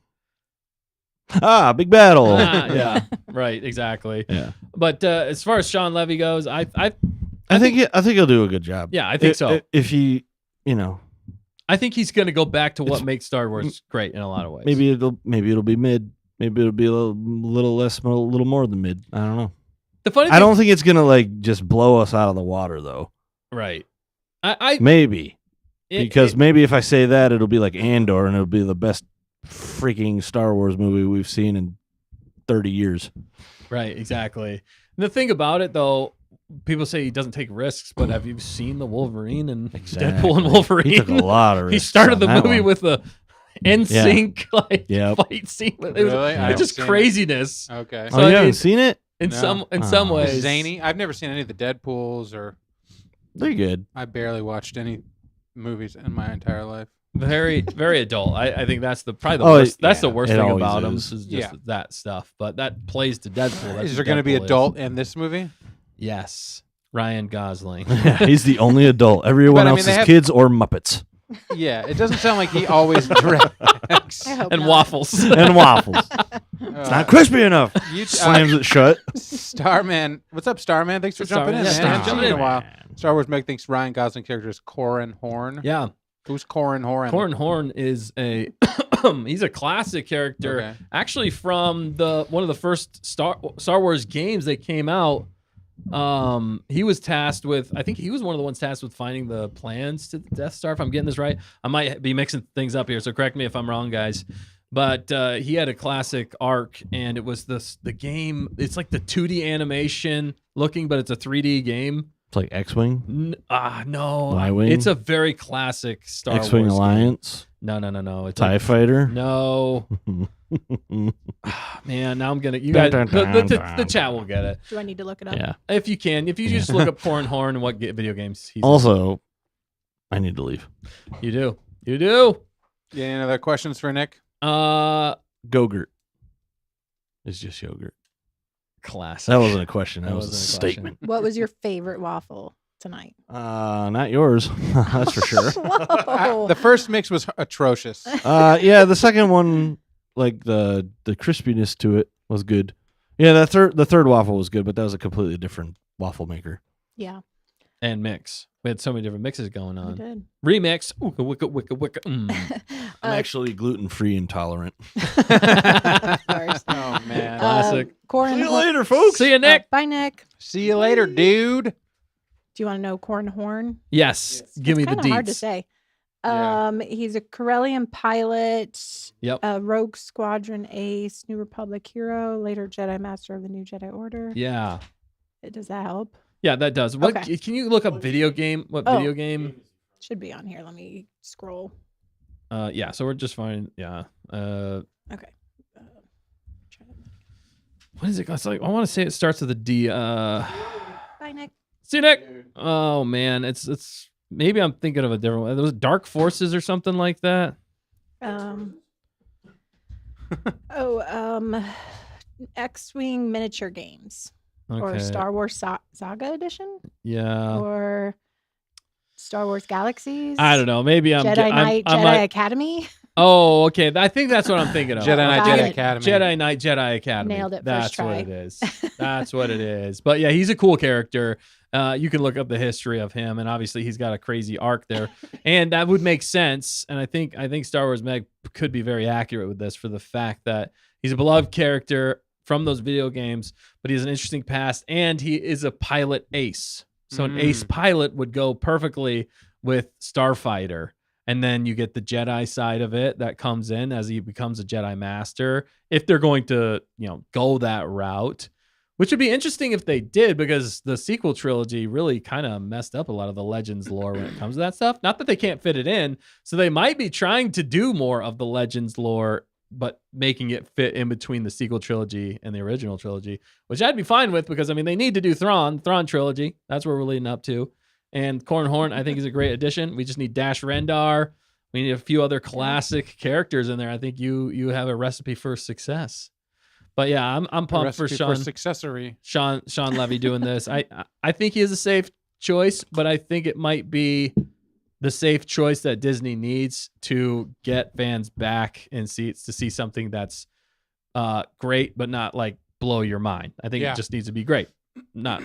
Big battle. Yeah. Right. Exactly. Yeah. But as far as Sean Levy goes, I think he'll do a good job. yeah, I think so. If he, I think he's going to go back to what makes Star Wars great in a lot of ways. maybe it'll be mid. Maybe it'll be a little less, a little more than mid. I don't know. The funny thing, I don't think it's gonna like just blow us out of the water though. right. I Maybe because it- maybe if I say that, it'll be like Andor, and it'll be the best freaking Star Wars movie we've seen in 30 years. right, exactly. And the thing about it though, people say he doesn't take risks, but have you seen the Wolverine and Deadpool and Wolverine? He took a lot of He risks. started on the that movie one. with a NSYNC like Yep. fight scene. It was, Really? I it's just haven't seen it. craziness. Okay. So Oh, I you mean- haven't seen it? In No. some Oh. ways, Zany. I've never seen any of the Deadpools, or They're good. I barely watched any movies in my entire life. very very adult. I think that's probably the Oh, worst. That's the yeah, worst it thing always about him is. is just Yeah. that stuff. But that plays to Deadpool. That's Is what there going to be Deadpool is. adult in this movie? Yes, Ryan Gosling. Yeah, he's the only adult. Everyone But, I mean, else they is have- kids or Muppets Yeah, it doesn't sound like he always directs. I hope and not. waffles. and waffles. It's not crispy enough. Slams it shut. Starman. What's up, Starman? Thanks for jumping in, Starman. Yeah, man. thanks for Haven't jumping seen you in in. a while. Star Wars Meg thinks Ryan Gosling character is Corran Horn. Yeah, Who's Corran Horn? Corran Horn is a he's a classic character. Okay. Actually, from one of the first Star Wars games that came out. He was tasked with. I think he was one of the ones tasked with finding the plans to the Death Star. If I'm getting this right, I might be mixing things up here, so correct me if I'm wrong, guys. But he had a classic arc, and it was the game. It's like the 2D animation looking, but it's a 3D game. It's like X-Wing, No, Y-Wing? it's a very classic Star X-Wing Wars game. Alliance, No. It's TIE Fighter. No, man. Now I'm gonna. You Dun, guys, dun, the dun, chat will get it. Do I need to look it up? Yeah. If you can, if you just look up Corran Horn and what video games he's Also, I need to leave. in. You do. Yeah, any other questions for Nick? Gogurt. It's just yogurt. Classic. That wasn't a question. That That was a wasn't a question. statement. What was your favorite waffle tonight? Not yours. That's for sure. Whoa. The first mix was atrocious. Yeah, the second one, like the crispiness to it was good. Yeah, the third waffle was good, but that was a completely different waffle maker. Yeah, And mix. We had so many different mixes going we on. did. Remix. Ooh, wicka, wicka, wicka. I'm actually gluten-free intolerant. Of course. Oh man. Classic. Corn See you later, folks. See you, Nick. Bye, Nick. See you later, dude. Do you want to know Corn Horn? Yes. Give me the Kind of hard to deets. say. Yeah. He's a Corellian pilot. Yep. A Rogue Squadron ace, New Republic hero, later Jedi Master of the New Jedi Order. Yeah. Does that help? Yeah, that does. What Okay. can you look up video game? What Oh. video game? Should be on here. Let me scroll. Yeah, so we're just fine. Yeah. Okay. What is it? It's like I want to say it starts with a D. Bye, Nick. See you, Nick. Oh man, it's maybe I'm thinking of a different one. Those Dark Forces or something like that. X-Wing miniature games Okay. or Star Wars Saga Edition Yeah. or Star Wars Galaxies. I don't know. Maybe I'm Jedi Knight, I'm Jedi Academy. Oh, okay. I think that's what I'm thinking of. Jedi Knight, Got Jedi it. Academy. Jedi Knight, Jedi Academy. Nailed it first That's try. what it is. That's what it is. But yeah, he's a cool character. You can look up the history of him, and obviously he's got a crazy arc there, and that would make sense. And I think Star Wars Meg could be very accurate with this for the fact that he's a beloved character from those video games, but he has an interesting past, and he is a pilot ace. So an ace pilot would go perfectly with Starfighter. And then you get the Jedi side of it that comes in as he becomes a Jedi Master. If they're going to, go that route, which would be interesting if they did, because the sequel trilogy really kind of messed up a lot of the Legends lore when it comes to that stuff. Not that they can't fit it in. So they might be trying to do more of the Legends lore, but making it fit in between the sequel trilogy and the original trilogy, which I'd be fine with, because, they need to do Thrawn trilogy. That's what we're leading up to. And Corran Horn, I think, is a great addition. We just need Dash Rendar. We need a few other classic characters in there. I think you have a recipe for success. But yeah, I'm pumped for Sean. Sean Levy doing this. I think he is a safe choice, but I think it might be the safe choice that Disney needs to get fans back in seats to see something that's great, but not like blow your mind. I think it just needs to be great, not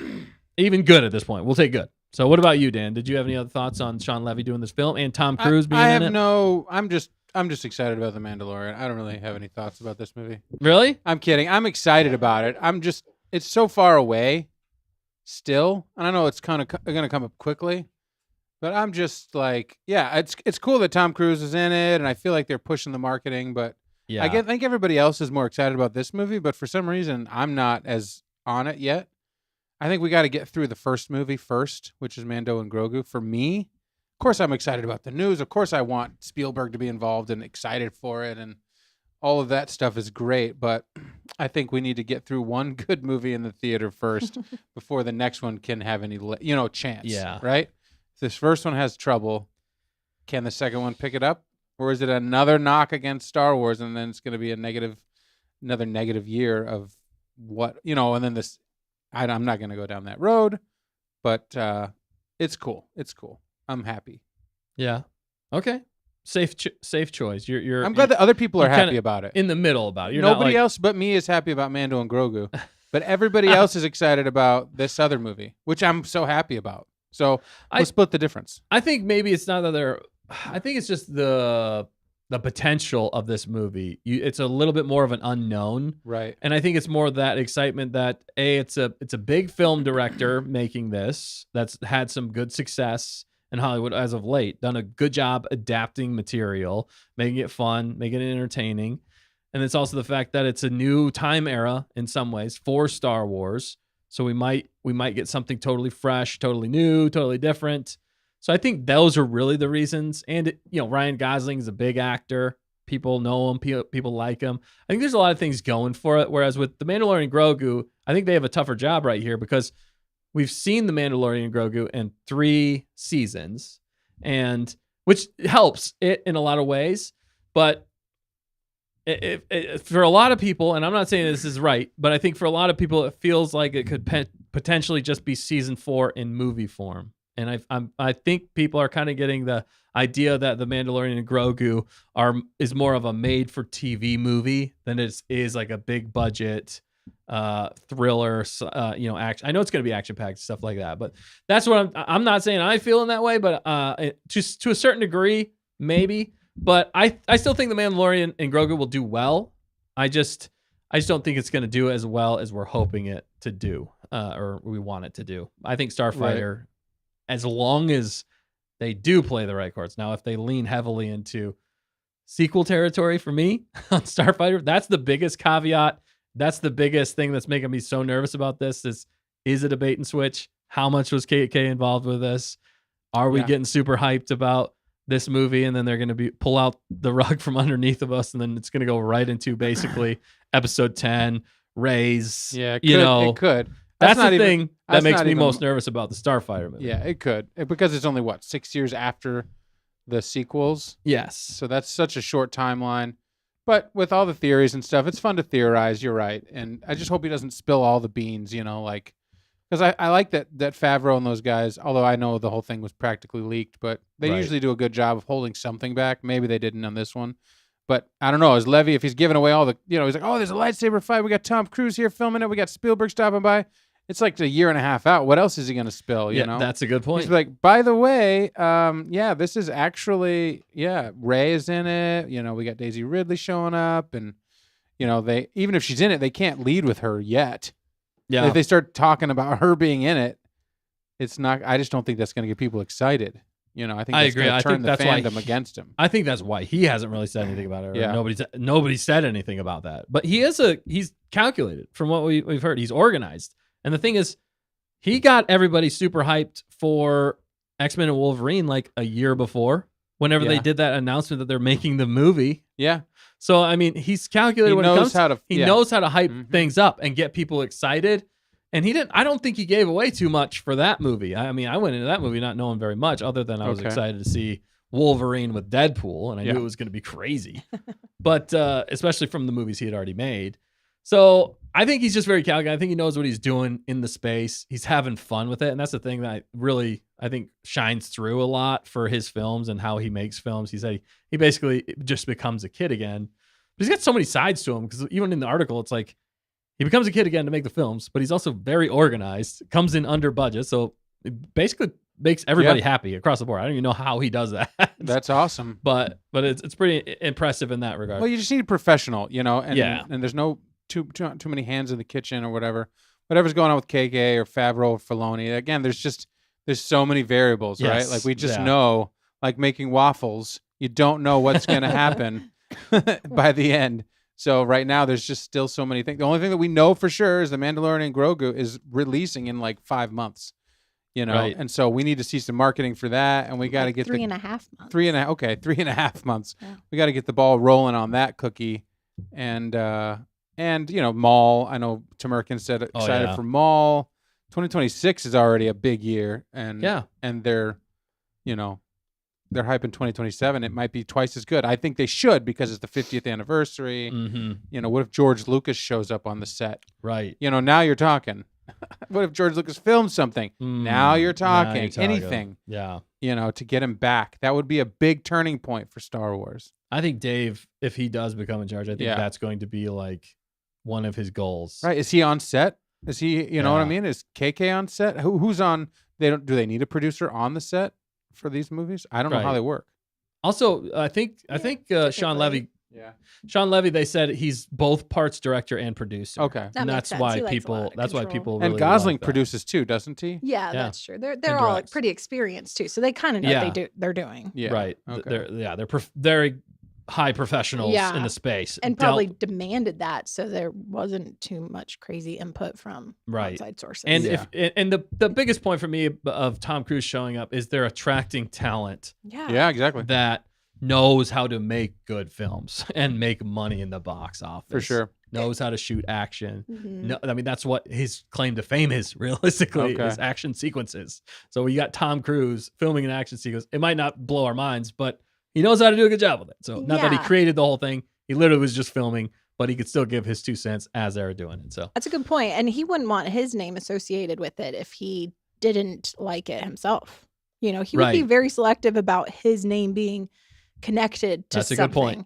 even good at this point. We'll take good. So what about you, Dan? Did you have any other thoughts on Sean Levy doing this film and Tom Cruise being in it? I'm just excited about The Mandalorian. I don't really have any thoughts about this movie. Really? I'm kidding. I'm excited about it. It's so far away still. And I know it's kind of going to come up quickly, but I'm just like, yeah, it's cool that Tom Cruise is in it, and I feel like they're pushing the marketing, but yeah, I think everybody else is more excited about this movie, but for some reason I'm not as on it yet. I think we got to get through the first movie first, which is Mando and Grogu. For me, of course, I'm excited about the news. Of course, I want Spielberg to be involved and excited for it, and all of that stuff is great. But I think we need to get through one good movie in the theater first before the next one can have any, chance. Yeah. Right? If this first one has trouble, can the second one pick it up, or is it another knock against Star Wars, and then it's going to be another negative year of what and then this. I'm not going to go down that road, but it's cool. It's cool. I'm happy. Yeah. Okay. Safe choice. I'm glad that other people are happy about it. In the middle about it. Nobody else but me is happy about Mando and Grogu, but everybody else is excited about this other movie, which I'm so happy about. So we'll split the difference. I think maybe it's not that I think it's just the potential of this movie. It's a little bit more of an unknown, right? And I think it's more that excitement that it's a big film director making this that's had some good success in Hollywood as of late, done a good job adapting material, making it fun, making it entertaining, and it's also the fact that it's a new time era in some ways for Star Wars. So we might get something totally fresh, totally new, totally different. So I think those are really the reasons. And, Ryan Gosling is a big actor. People know him. People like him. I think there's a lot of things going for it. Whereas with The Mandalorian and Grogu, I think they have a tougher job right here because we've seen The Mandalorian and Grogu in 3 seasons, and which helps it in a lot of ways. But for a lot of people, and I'm not saying this is right, but I think for a lot of people, it feels like it could potentially just be season 4 in movie form. And I think people are kind of getting the idea that The Mandalorian and Grogu is more of a made-for-TV movie than it is like a big budget thriller, action. I know it's going to be action-packed stuff like that, but that's what I'm not saying I feel in that way, but to a certain degree, maybe. But I still think The Mandalorian and Grogu will do well. I just don't think it's going to do as well as we're hoping it to do, or we want it to do. I think Starfighter. Right. As long as they do play the right cards. Now, if they lean heavily into sequel territory for me on Starfighter, that's the biggest caveat. That's the biggest thing that's making me so nervous about this is it a bait and switch? How much was KK involved with this? Are we getting super hyped about this movie and then they're going to pull out the rug from underneath of us and then it's going to go right into basically episode 10, Rey's, it could. That's the thing that makes me most nervous about the Starfighter movie. Yeah, it could. Because it's only, 6 years after the sequels? Yes. So that's such a short timeline. But with all the theories and stuff, it's fun to theorize, you're right. And I just hope he doesn't spill all the beans, like Because I like that Favreau and those guys, although I know the whole thing was practically leaked, but they Right. usually do a good job of holding something back. Maybe they didn't on this one. But I don't know. Is Levy, if he's giving away all the, he's like, oh, there's a lightsaber fight. We got Tom Cruise here filming it. We got Spielberg stopping by. It's like a year and a half out. What else is he going to spill, you know? That's a good point. He's like, by the way, this is actually, Rey is in it. We got Daisy Ridley showing up. And, they, even if she's in it, they can't lead with her yet. Yeah. If they start talking about her being in it, it's not. I just don't think that's going to get people excited. I think I that's agree. going I to turn think the that's why fandom against him. I think that's why he hasn't really said anything about it. Yeah. Nobody said anything about that. But he's calculated from what we've heard. He's organized. And the thing is, he got everybody super hyped for X-Men and Wolverine like a year before, whenever they did that announcement that they're making the movie. Yeah. So, I mean, he's calculated when it comes. He knows how to hype things up and get people excited. And I don't think he gave away too much for that movie. I mean, I went into that movie not knowing very much other than I was excited to see Wolverine with Deadpool, and I knew it was going to be crazy. But especially from the movies he had already made. So I think he's just very calculated. I think he knows what he's doing in the space. He's having fun with it. And that's the thing that I think shines through a lot for his films and how he makes films. He said he basically just becomes a kid again. But he's got so many sides to him, because even in the article, it's like he becomes a kid again to make the films, but he's also very organized, comes in under budget. So it basically makes everybody happy across the board. I don't even know how he does that. That's awesome. But it's pretty impressive in that regard. Well, you just need a professional, and there's no too many hands in the kitchen or whatever. Whatever's going on with KK or Favreau or Filoni. Again, there's so many variables, right? Like we just know, like making waffles, you don't know what's going to happen by the end. So right now, there's just still so many things. The only thing that we know for sure is the Mandalorian and Grogu is releasing in like 5 months, Right. And so we need to see some marketing for that, and we got to get 3.5 months. 3.5 months. Yeah. We got to get the ball rolling on that cookie, and Maul. I know Tamerkin said excited for Maul. 2026 is already a big year, and they're they're hyping 2027. It might be twice as good. I think they should, because it's the 50th anniversary. Mm-hmm. What if George Lucas shows up on the set? Right. Now you're talking. What if George Lucas filmed something? Now you're talking. Anything. Yeah. To get him back. That would be a big turning point for Star Wars. I think Dave, if he does become in charge, I think that's going to be like one of his goals. Right. Is he on set? Is he, you know what I mean? Is KK on set? Who's on? Do they need a producer on the set for these movies? I don't know how they work. Also, I think Sean Levy. Yeah. Sean Levy, they said he's both parts director and producer. Okay. And that's why people really and Gosling like that. produces too, doesn't he? Yeah, that's true. They're all like pretty experienced too, so they kind of know what they're doing. Yeah. Right. Okay. They're very high professionals in the space, and probably demanded that, so there wasn't too much crazy input from outside sources. And and the biggest point for me of Tom Cruise showing up is they're attracting talent. Yeah, exactly. That knows how to make good films and make money in the box office. For sure. Knows how to shoot action. Mm-hmm. No, I mean, that's what his claim to fame is, realistically, is action sequences. So we got Tom Cruise filming an action sequence. It might not blow our minds, but he knows how to do a good job with it. So not that he created the whole thing. He literally was just filming, but he could still give his 2 cents as they were doing it. So that's a good point. And he wouldn't want his name associated with it if he didn't like it himself. He would be very selective about his name being connected to That's a something. good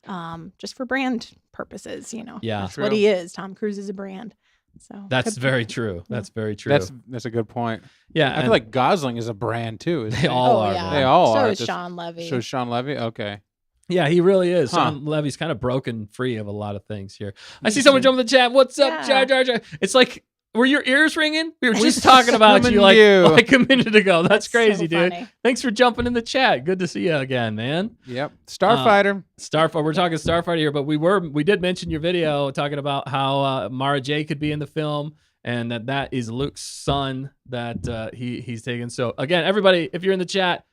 point. Just for brand purposes, Yeah. that's what he is. Tom Cruise is a brand. So that's very true. That's very true. That's a good point. Yeah. I feel like Gosling is a brand too. They all are. Yeah. They all so are. is Sean Levy. So is Sean Levy? Okay. Yeah, he really is. Huh. Sean Levy's kind of broken free of a lot of things here. I see someone jump in the chat. What's up, Jar Jar Jar? It's like, were your ears ringing? We were just talking about you like a minute ago. That's crazy, dude. Funny. Thanks for jumping in the chat. Good to see you again, man. Yep. Starfighter. Starfighter. We're talking Starfighter here, but we did mention your video talking about how Mara Jade could be in the film, and that is Luke's son that he's taking. So again, everybody, if you're in the chat,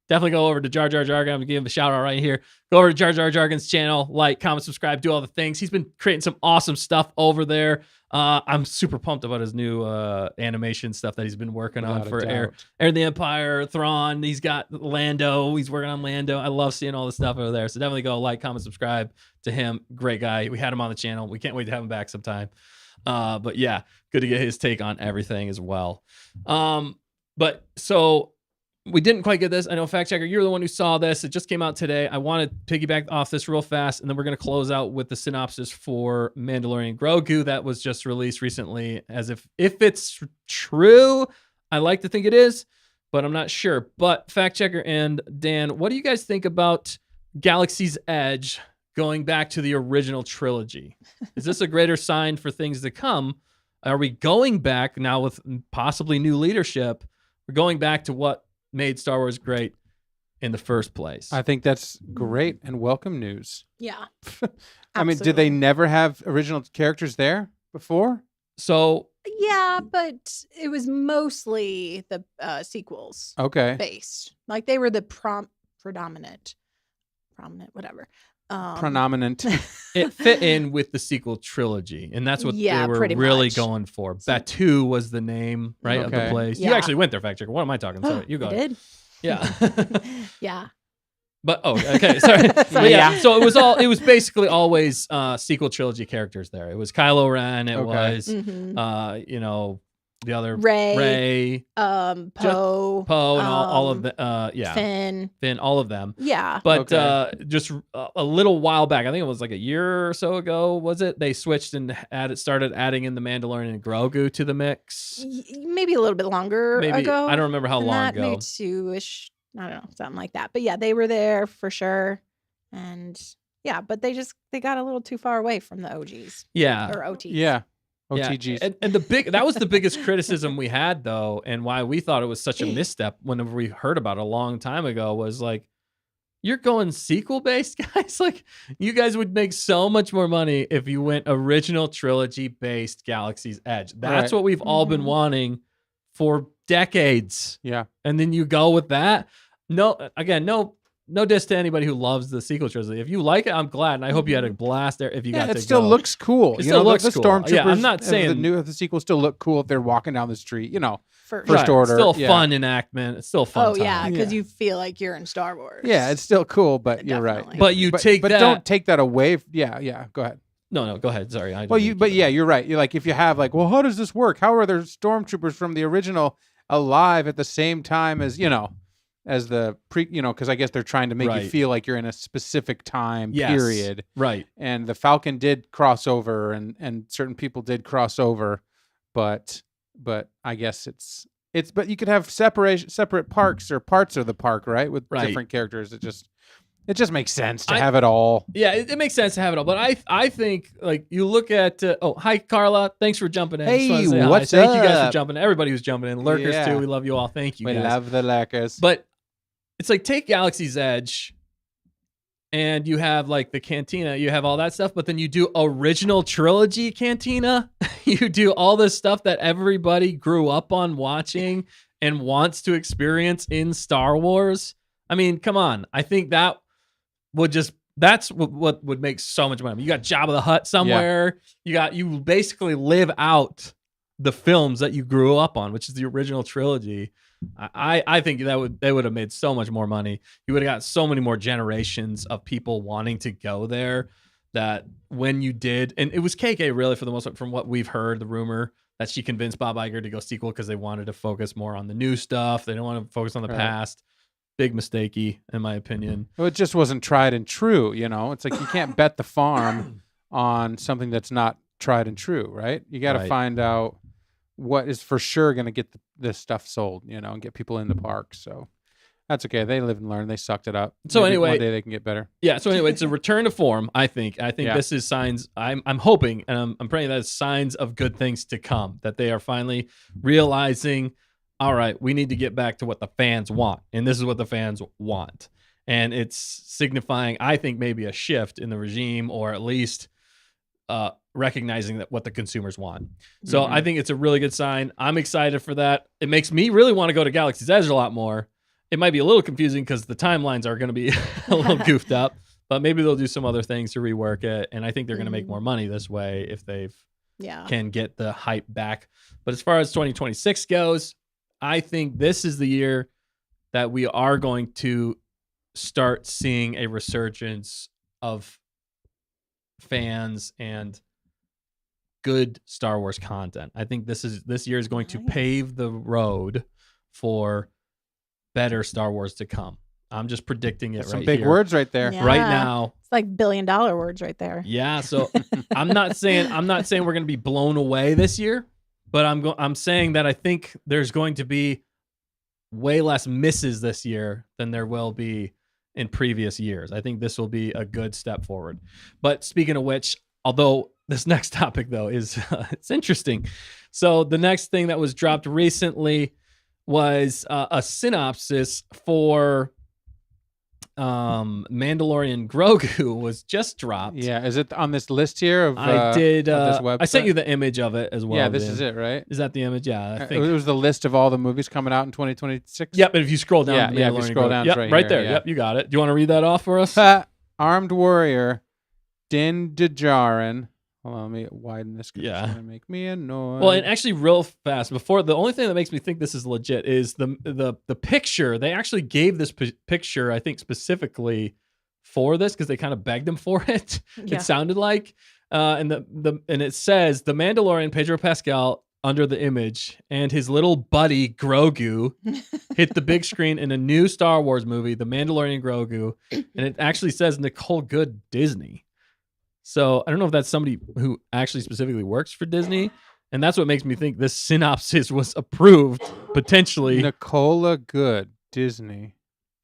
definitely go over to Jar Jar Jargon. I'm going to give him a shout out right here. Go over to Jar Jar Jargon's channel, like, comment, subscribe, do all the things. He's been creating some awesome stuff over there. I'm super pumped about his new animation stuff that he's been working on for Heir of the Empire, Thrawn. He's got Lando. He's working on Lando. I love seeing all the stuff over there. So definitely go like, comment, subscribe to him. Great guy. We had him on the channel. We can't wait to have him back sometime. But yeah, good to get his take on everything as well. But so we didn't quite get this. I know, Fact Checker, you're the one who saw this. It just came out today. I want to piggyback off this real fast, and then we're going to close out with the synopsis for Mandalorian Grogu that was just released recently. As if it's true, I like to think it is, but I'm not sure. But Fact Checker and Dan, what do you guys think about Galaxy's Edge going back to the original trilogy? Is this a greater sign for things to come? Are we going back now with possibly new leadership? We're going back to what made Star Wars great in the first place. I think that's great and welcome news. Yeah. I mean, did they never have original characters there before? So Yeah, but it was mostly the sequels Okay. based. Like they were the prominent, whatever. Predominant. it fit in with the sequel trilogy, and that's what Yeah, they were pretty really much. going for. Batu was the name, right, of the Okay. place. You Yeah. actually went there, Fact Checker. What am I talking? Sorry, you go. I ahead. did. Yeah. Yeah. But okay, sorry. But yeah, so it was basically always sequel trilogy characters there. It was Kylo Ren, it Okay. was Mhm. The other Ray, Poe Poe, and all of the Finn. all of them. Yeah. But Okay. just a little while back, I think it was like a year or so ago, was it? They switched and started adding in the Mandalorian and Grogu to the mix. Maybe a little bit longer Maybe ago. I don't remember how than long that, ago. Maybe 2-ish. I don't know, something like that. But yeah, they were there for sure. And yeah, but they got a little too far away from the OGs Yeah. or OTs. Yeah. Yeah, OTGs. and that was the biggest criticism we had though, and why we thought it was such a misstep whenever we heard about it a long time ago was like, you're going sequel based, guys. Like, you guys would make so much more money if you went original trilogy based Galaxy's Edge. That's Right. what we've all been Mhm. wanting for decades. Yeah. And then you go with that. No diss to anybody who loves the sequel trilogy. If you like it, I'm glad, and I hope you had a blast there. If you Yeah, got it to still go. looks cool. It You still know, looks the cool. stormtroopers. Yeah, I'm not of saying- the sequel still look cool if they're walking down the street. You know, For First sure. Order. Still yeah. fun enactment. It's still fun. Oh yeah, time. because Yeah. you feel like you're in Star Wars. Yeah, it's still cool, but you're right. Definitely. But you take but that. don't take that away. Yeah. Go ahead. No, go ahead. Sorry. Well, you're right. You're like, if you have like, well, how does this work? How are there stormtroopers from the original alive at the same time as as the because I guess they're trying to make Right. you feel like you're in a specific time Yes. period. Right. And the Falcon did cross over, and certain people did cross over, but I guess it's but you could have separate parks or parts of the park, right, with Right. different characters. It just makes sense to I- have it all. Yeah, it makes sense to have it all. But I think like you look at hi Carla, thanks for jumping in. Just wanna Hey, say hi. what's Thank you guys for up? jumping in. Everybody who's jumping in, lurkers Yeah. too. We love you all. Thank you We guys. love the lurkers. But it's like take Galaxy's Edge, and you have like the cantina, you have all that stuff, but then you do original trilogy cantina. You do all this stuff that everybody grew up on watching and wants to experience in Star Wars. I mean, come on. I think that's what would make so much money. You got Jabba the Hutt somewhere. You basically live out the films that you grew up on, which is the original trilogy. I think they would have made so much more money. You would have got so many more generations of people wanting to go there. That when you did, and it was KK really for the most part, from what we've heard, the rumor that she convinced Bob Iger to go sequel because they wanted to focus more on the new stuff. They don't want to focus on the Right. past. Big mistakey, in my opinion. Well, it just wasn't tried and true. It's like you can't bet the farm on something that's not tried and true, right? You got to Right. find out what is for sure going to get this stuff sold, and get people in the park. So that's okay. They live and learn. They sucked it up. So Maybe anyway- one day they can get better. Yeah. So anyway, it's a return to form. I think Yeah. this is signs. I'm hoping and I'm praying that it's signs of good things to come. That they are finally realizing, all right, we need to get back to what the fans want, and this is what the fans want, and it's signifying, I think, maybe a shift in the regime, or at least recognizing that what the consumers want. So I think it's a really good sign. I'm excited for that. It makes me really want to go to Galaxy's Edge a lot more. It might be a little confusing because the timelines are going to be a little goofed up, but maybe they'll do some other things to rework it. And I think they're going to make more money this way if they Yeah. can get the hype back. But as far as 2026 goes, I think this is the year that we are going to start seeing a resurgence of fans and good Star Wars content. I think this year is going to Nice. pave the road for better Star Wars to come. I'm just predicting it That's right some big here. words right there. Yeah. Right now. It's like $1 billion words right there. Yeah, so I'm not saying we're going to be blown away this year, but I'm saying that I think there's going to be way less misses this year than there will be in previous years. I think this will be a good step forward. But speaking of which, although this next topic though is it's interesting. So the next thing that was dropped recently was a synopsis for Mandalorian Grogu was just dropped. Yeah, is it on this list here of I did. of this I sent website? you the image of it as well. Yeah, this Dan. is it, right? Is that the image? Yeah, I It think. was the list of all the movies coming out in 2026. Yep, and if you scroll down, Yeah, to yeah, if you Mandalorian scroll Grogu- down, yep, it's right here, there. yeah. Yep, you got it. Do you want to read that off for us? Armed warrior, Din Djarin. Hold on, let me widen this. 'cause Yeah. it's gonna make me annoyed. Well, and actually, real fast before, the only thing that makes me think this is legit is the picture. They actually gave this picture, I think, specifically for this because they kind of begged him for it. Yeah. It sounded like, and and it says the Mandalorian Pedro Pascal under the image and his little buddy Grogu hit the big screen in a new Star Wars movie, The Mandalorian and Grogu, and it actually says Nicole Good Disney. So I don't know if that's somebody who actually specifically works for Disney, and that's what makes me think this synopsis was approved potentially. Nicola Good, Disney.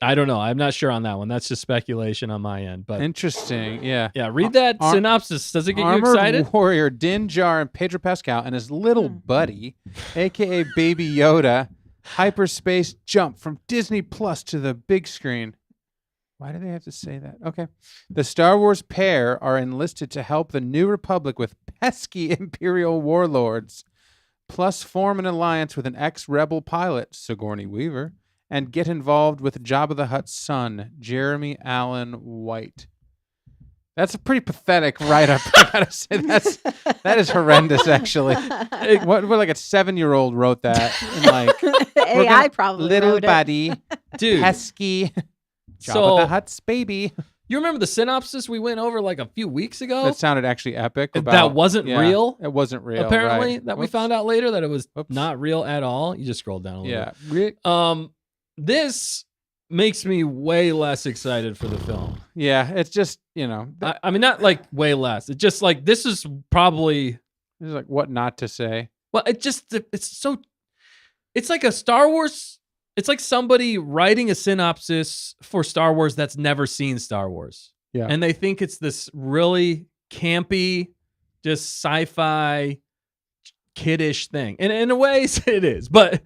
I don't know. I'm not sure on that one. That's just speculation on my end. But Interesting. Yeah. yeah, read that synopsis. Does it get you Armored excited? warrior Din Djarin, Pedro Pascal, and his little buddy, aka Baby Yoda, hyperspace jump from Disney Plus to the big screen. Why do they have to say that? Okay. The Star Wars pair are enlisted to help the New Republic with pesky Imperial warlords, plus form an alliance with an ex-rebel pilot, Sigourney Weaver, and get involved with Jabba the Hutt's son, Jeremy Allen White. That's a pretty pathetic write-up. I gotta say, that is horrendous. Actually, what like a 7-year-old wrote that, and like AI probably little wrote it. buddy, Dude, pesky, Jabba so the Hutt's baby. you remember the synopsis we went over like a few weeks ago? That sounded actually epic. That wasn't yeah, real? It wasn't real. Apparently, right. that we Whoops. found out later that it was Whoops. not real at all. You just scrolled down a little Yeah. bit. This makes me way less excited for the film. Yeah. It's just I mean, not like way less. It's just like this is probably it's like what not to say. well. It's like a Star Wars. It's like somebody writing a synopsis for Star Wars that's never seen Star Wars. Yeah. And they think it's this really campy, just sci-fi, kiddish thing. And in a way, it is. But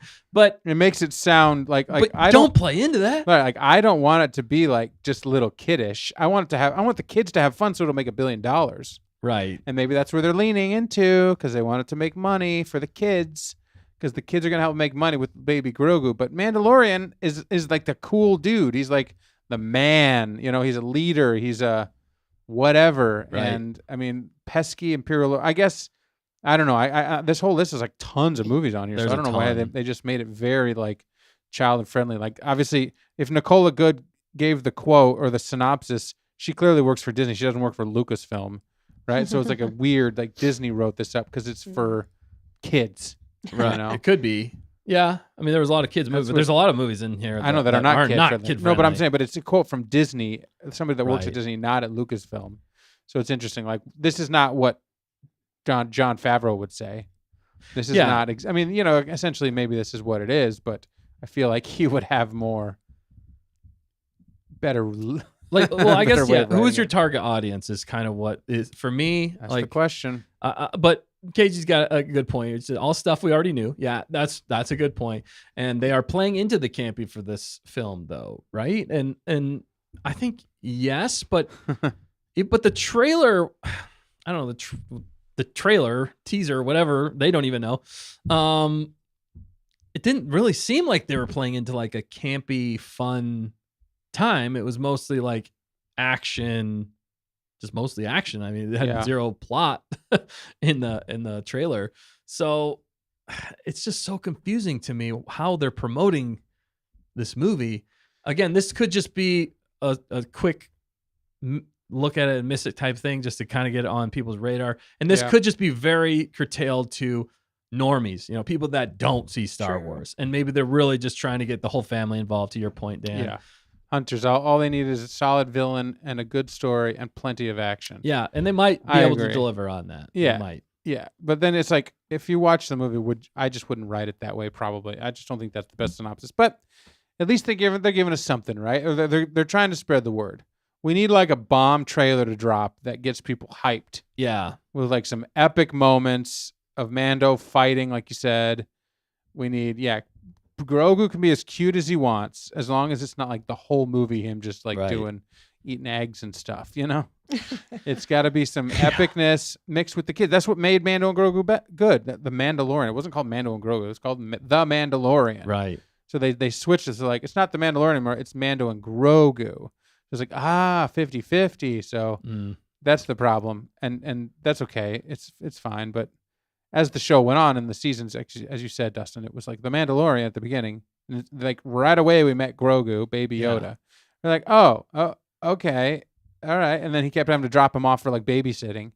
It makes it sound like but I don't play into that. But like I don't want it to be like just a little kiddish. I want the kids to have fun so it'll make $1 billion. Right. And maybe that's where they're leaning into because they want it to make money for the kids because the kids are gonna help make money with baby Grogu. But Mandalorian is like the cool dude. He's like the man. He's a leader. He's a whatever. Right. And I mean, pesky Imperial. I guess I don't know. I this whole list is like tons of movies on here. There's so I don't a know why ton. they just made it very like child friendly. Like obviously, if Nicola Good gave the quote or the synopsis, she clearly works for Disney. She doesn't work for Lucasfilm, right? So it's like a weird like Disney wrote this up because it's for kids. Right. You know? It could be. Yeah. I mean, there was a lot of kids movies, but there's a lot of movies in here. I know that are not kid friendly. kid No, but I'm friendly. saying, but it's a quote from Disney, somebody that works at Right. Disney, not at Lucasfilm. So it's interesting. Like this is not what John Favreau would say. This is Yeah. not. I mean, essentially, maybe this is what it is, but I feel like he would have more better. Like, well, I better guess way yeah. of Who is writing your it. target audience? Is kind of what is for me. That's the like, question. but KG's got a good point. It's all stuff we already knew. Yeah, that's a good point. And they are playing into the campy for this film, though, right? And I think yes, but but the trailer, I don't know the trailer teaser, whatever, they don't even know. It didn't really seem like they were playing into like a campy, fun time. It was mostly like action, just mostly action. I mean, it had Yeah. zero plot in the trailer. So it's just so confusing to me how they're promoting this movie. Again, this could just be a quick look at it and miss it type thing, just to kind of get it on people's radar. And this Yeah. could just be very curtailed to normies, people that don't see Star Sure. Wars, and maybe they're really just trying to get the whole family involved. To your point, Dan. Yeah. Hunters, all they need is a solid villain and a good story and plenty of action. Yeah, and they might be I able to agree. deliver on that. They Yeah. might. Yeah, but then it's like, if you watch the movie, I just wouldn't write it that way. Probably, I just don't think that's the best synopsis. But at least they're giving us something, right? Or they're trying to spread the word. We need like a bomb trailer to drop that gets people hyped Yeah. with like some epic moments of Mando fighting, like you said. We need, Grogu can be as cute as he wants, as long as it's not like the whole movie him just like Right. eating eggs and stuff. It's got to be some epicness mixed with the kids. That's what made Mando and Grogu good. The Mandalorian. It wasn't called Mando and Grogu. It was called The Mandalorian. Right. So they switched it. So like, it's not the Mandalorian anymore. It's Mando and Grogu. It's like 50-50. So that's the problem, and that's okay. It's fine. But as the show went on and the seasons, as you said, Dustin, it was like the Mandalorian at the beginning. And like right away we met Grogu, Baby Yoda. Yeah. We're like, oh, okay, all right. And then he kept having to drop him off for like babysitting.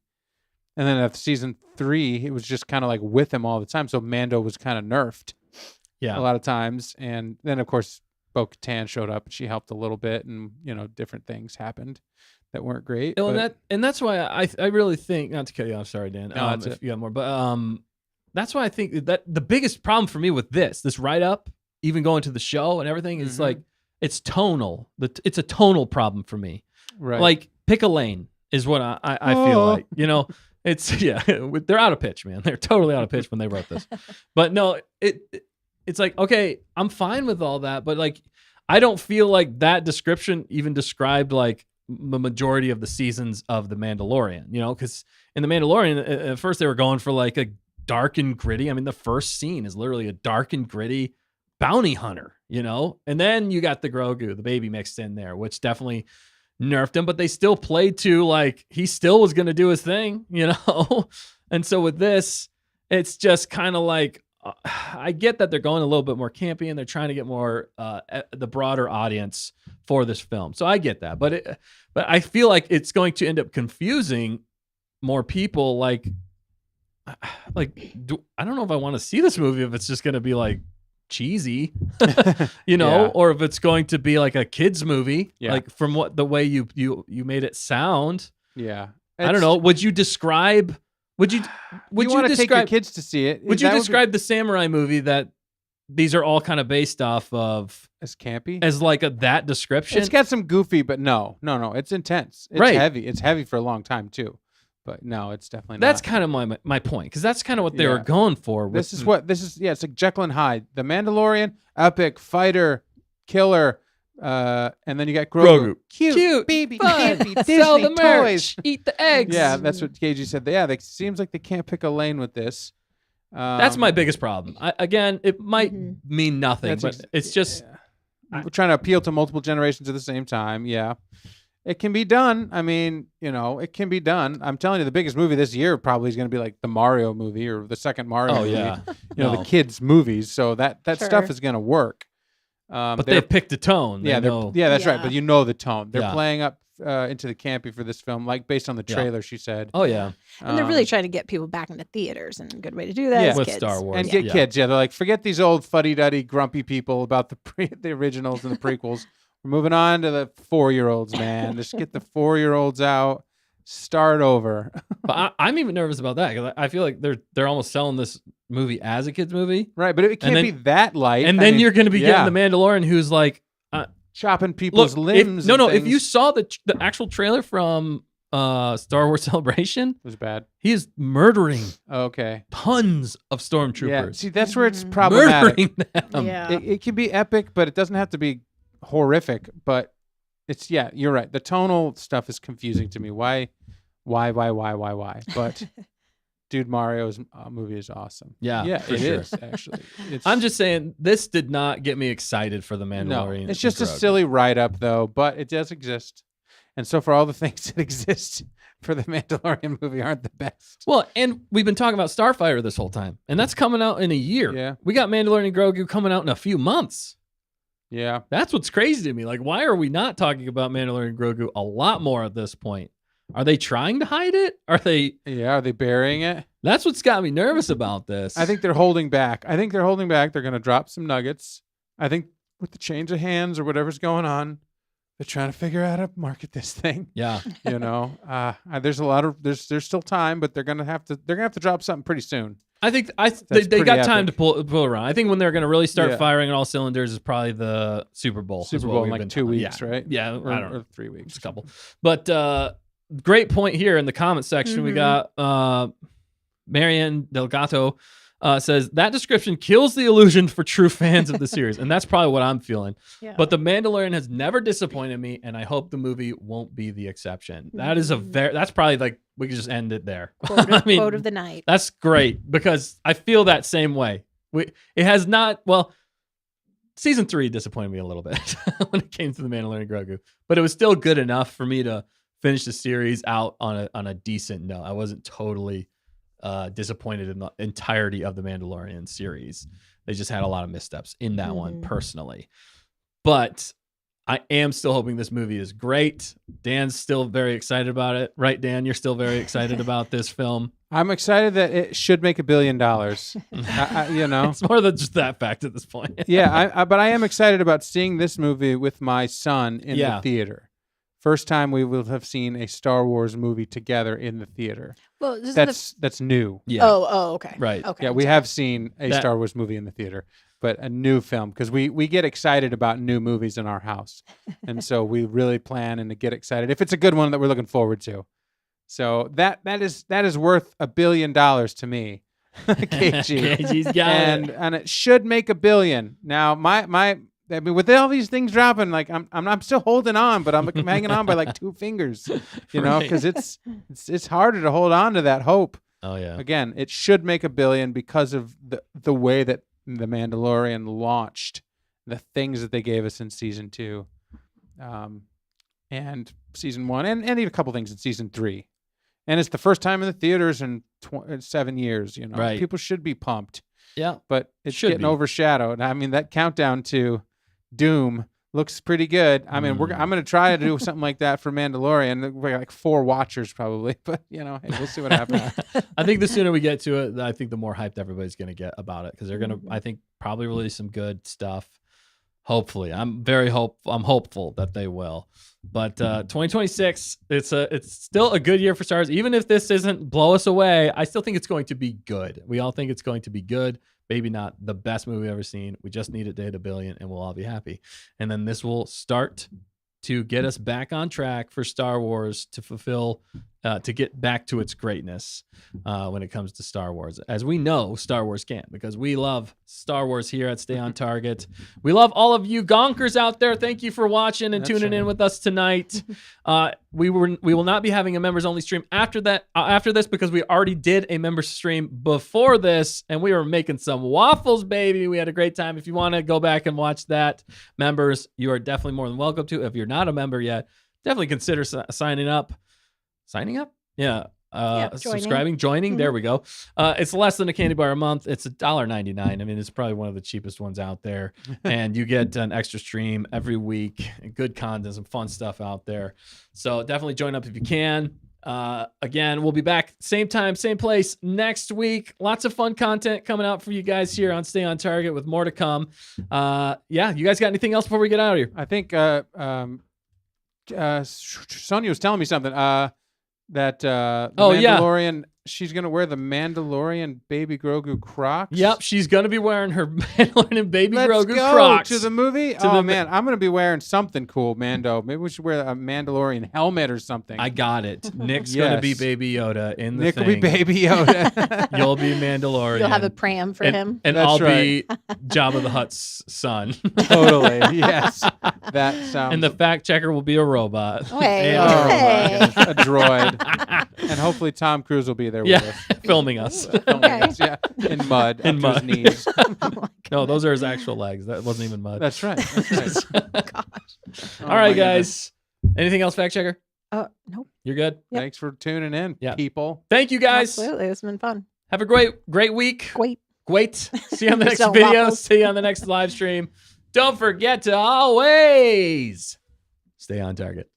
And then at season 3, it was just kind of like with him all the time. So Mando was kind of nerfed Yeah. a lot of times. And then of course Bo-Katan showed up and she helped a little bit, and different things happened that weren't great. And that's why I really think, not to cut you off, sorry Dan, No, that's if it. you got more, but that's why I think that the biggest problem for me with this write up, even going to the show and everything, is like it's tonal. It's a tonal problem for me. Right. Like pick a lane is what I feel like. It's they're out of pitch, man. They're totally out of pitch when they wrote this. But no, it's like, okay, I'm fine with all that, but like I don't feel like that description even described like the majority of the seasons of The Mandalorian, because in The Mandalorian, at first they were going for like a dark and gritty. I mean, the first scene is literally a dark and gritty bounty hunter, and then you got the Grogu, the baby mixed in there, which definitely nerfed him, but they still played to like he still was going to do his thing, And so with this, it's just kind of like, I get that they're going a little bit more campy and they're trying to get more the broader audience for this film. So I get that, but I feel like it's going to end up confusing more people. I don't know if I want to see this movie if it's just going to be like cheesy, Yeah. or if it's going to be like a kids movie, Yeah. like from the way you made it sound. Yeah. I don't know. Would you describe? Would you want to take your describe? kids to see it? Would you That be describe the samurai movie that these are all kind of based off of as campy? as like that description? It's got some goofy, but no. It's intense. It's Right. heavy. It's heavy for a long time too. But no, it's definitely That's not. kind of my point, because that's kind of what they Yeah. were going for. This is it's like Jekyll and Hyde. The Mandalorian, epic, fighter, killer, and then you got Grogu. Cute, baby, fun, campy, sell Disney the merch, toys. eat the eggs. Yeah, that's what KG said. Yeah, it seems like they can't pick a lane with this. That's my biggest problem. Again, it might mean nothing, That's but it's just we're trying to appeal to multiple generations at the same time. Yeah. It can be done. I mean, it can be done. I'm telling you, the biggest movie this year probably is going to be like the Mario movie or the second Mario movie. yeah. The kids' movies. So that Sure. stuff is going to work. But they've picked a tone. They know. that's right. Yeah. But you know the tone. They're Yeah. playing up into the campy for this film, like based on the Yeah. trailer. She said, Oh yeah, And they're really trying to get people back into theaters, and a good way to do that Yeah. is with kids. Star Wars and get yeah. kids. Yeah, they're like, forget these old fuddy-duddy, grumpy people about the originals and the prequels. We're moving on to the 4-year-olds, man. Just get the 4-year-olds out. Start over. But I'm even nervous about that because I feel like they're almost selling this movie as a kids movie, Right, but it can't then- be that light. and I then mean, you're going to be yeah. getting the Mandalorian, who's like, chopping people's look, limbs. if you saw the actual trailer from Star Wars Celebration, it was bad. he is murdering Okay. tons of Yeah. stormtroopers. See, that's where it's Mhm. problematic. Murdering them. Yeah. It can be epic, but it doesn't have to be horrific. But it's you're right. The tonal stuff is confusing to me. Why? But dude, Mario's movie is awesome. Yeah, it is for sure. actually. It's, I'm just saying, this did not get me excited for the no. Mandalorian. It's just a and Grogu. silly write up though, but it does exist. And so for all the things that exist for the Mandalorian movie aren't the best. Well, and we've been talking about Starfighter this whole time, and that's coming out in a year. Yeah. We got Mandalorian and Grogu coming out in a few months. Yeah. That's what's crazy to me. Like, why are we not talking about Mandalorian and Grogu a lot more at this point? Are they trying to hide it? Are they burying it? That's what's got me nervous about this. I think they're holding back. They're going to drop some nuggets. I think with the change of hands or whatever's going on, they're trying to figure out how to market this thing. Yeah. There's there's still time, but they're going to have to drop something pretty soon. I think they got time to pull around. I think when they're going to really start firing on all cylinders is probably the Super Bowl. Super Bowl in like 2 weeks, right? Yeah, I don't know. Or 3 weeks. Just a couple. But great point here in the comment section. We got Marianne Delgato says that description kills the illusion for true fans of the series. And that's probably what I'm feeling. Yeah. But The Mandalorian has never disappointed me, and I hope the movie won't be the exception. That is that's probably like, we could just end it there. Quote of the night. That's great because I feel that same way. It has not, season 3 disappointed me a little bit when it came to The Mandalorian and Grogu, but it was still good enough for me to finish the series out on a decent note. I wasn't totally disappointed in the entirety of the Mandalorian series. They just had a lot of missteps in that one personally. But I am still hoping this movie is great. Dan's still very excited about it. Right, Dan? You're still very excited about this film. I'm excited that it should make $1 billion. It's more than just that fact at this point. Yeah, but I am excited about seeing this movie with my son in the theater. First time we will have seen a Star Wars movie together in the theater. Well, that's new. Yeah. Oh, okay. Right. Okay. Yeah, we have seen a Star Wars movie in the theater, but a new film, because we get excited about new movies in our house. And so we really plan and to get excited if it's a good one that we're looking forward to. So that is worth $1 billion to me. KG. KG's got it. And it should make $1 billion. Now with all these things dropping, like I'm still holding on, but I'm hanging on by like 2 fingers, because it's harder to hold on to that hope. Oh yeah. Again, it should make $1 billion because of the way that The Mandalorian launched, the things that they gave us in season 2, and season 1, and even a couple things in season 3. And it's the first time in the theaters in 7 years. Right. People should be pumped. Yeah, but it's getting overshadowed. I mean, that countdown to Doom looks pretty good. I mean, I'm going to try to do something like that for Mandalorian. We're like 4 watchers probably, but hey, we'll see what happens. I think the sooner we get to it, I think the more hyped everybody's going to get about it, because they're going to, I think, probably release some good stuff. Hopefully, I'm hopeful that they will. But 2026, it's still a good year for Star Wars. Even if this doesn't blow us away, I still think it's going to be good. We all think it's going to be good. Maybe not the best movie we've ever seen. We just need it to hit $1 billion, and we'll all be happy. And then this will start to get us back on track for Star Wars to fulfill, to get back to its greatness when it comes to Star Wars. As we know, Star Wars can, because we love Star Wars here at Stay on Target. We love all of you gonkers out there. Thank you for watching and tuning in with us tonight. We will not be having a members only stream after this, because we already did a members stream before this, and we were making some waffles, baby. We had a great time. If you want to go back and watch that, members, you are definitely more than welcome to. If you're not a member yet, definitely consider signing up. Signing up? Yeah. Subscribing, joining. There we go. It's less than a candy bar a month. It's $1.99. I mean, it's probably one of the cheapest ones out there. And you get an extra stream every week, good content, some fun stuff out there. So definitely join up if you can. Again, we'll be back same time, same place next week. Lots of fun content coming out for you guys here on Stay on Target, with more to come. You guys got anything else before we get out of here? I think Sonia was telling me something. That the Mandalorian, she's gonna wear the Mandalorian Baby Grogu Crocs. Yep, she's gonna be wearing her Mandalorian Baby Let's Grogu go Crocs to the movie. Man, I'm gonna be wearing something cool, Mando. Maybe we should wear a Mandalorian helmet or something. I got it. Nick's gonna be Baby Yoda in the Nick thing. will be Baby Yoda. You'll be Mandalorian. You'll have a pram for him. And That's I'll right. be Jabba the Hutt's son. Totally. Yes. That sounds. And the fact checker will be a robot. Hey. Oh my Hey. goodness, a droid. And hopefully Tom Cruise will be there with us. Filming us. Yeah, in mud. In up to his knees. No, those are his actual legs. That wasn't even mud. That's right. That's right. Gosh. All right, guys. Anything else, fact checker? Nope. You're good? Yep. Thanks for tuning in, Yeah. people. Thank you, guys. Absolutely. It's been fun. Have a great week. Great. Great. See you on the next So video. waffles. See you on the next live stream. Don't forget to always stay on target.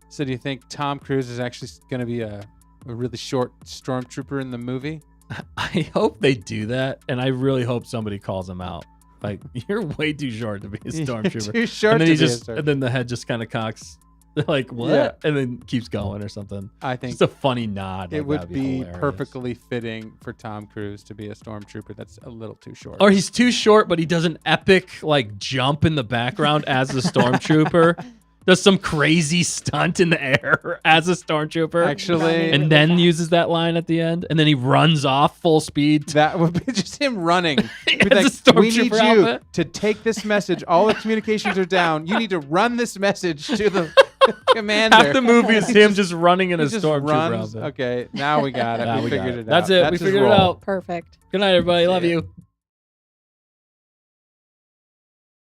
So do you think Tom Cruise is actually going to be a really short stormtrooper in the movie? I hope they do that, and I really hope somebody calls him out. Like, you're way too short to be a stormtrooper. Too short and then to he be just, a and then the head just kind of cocks. They're like, what? Yeah. And then keeps going or something. I think Just a funny nod. it Like, would that'd be hilarious. perfectly fitting for Tom Cruise to be a stormtrooper. That's a little too short. Or he's too short, but he does an epic like jump in the background as a stormtrooper. Does some crazy stunt in the air as a stormtrooper. Actually, And then uses that line at the end. And then he runs off full speed. that would be just him running. Be As a like, we need stormtrooper you outfit." to take this message. All the communications are down. You need to run this message to the commander. Half the movie is him just running in a He just stormtrooper runs. outfit. Okay, now we got it. Now we we got figured it. it out. That's it. We his figured it role. out. Perfect. Good night, everybody. That's Love it. you.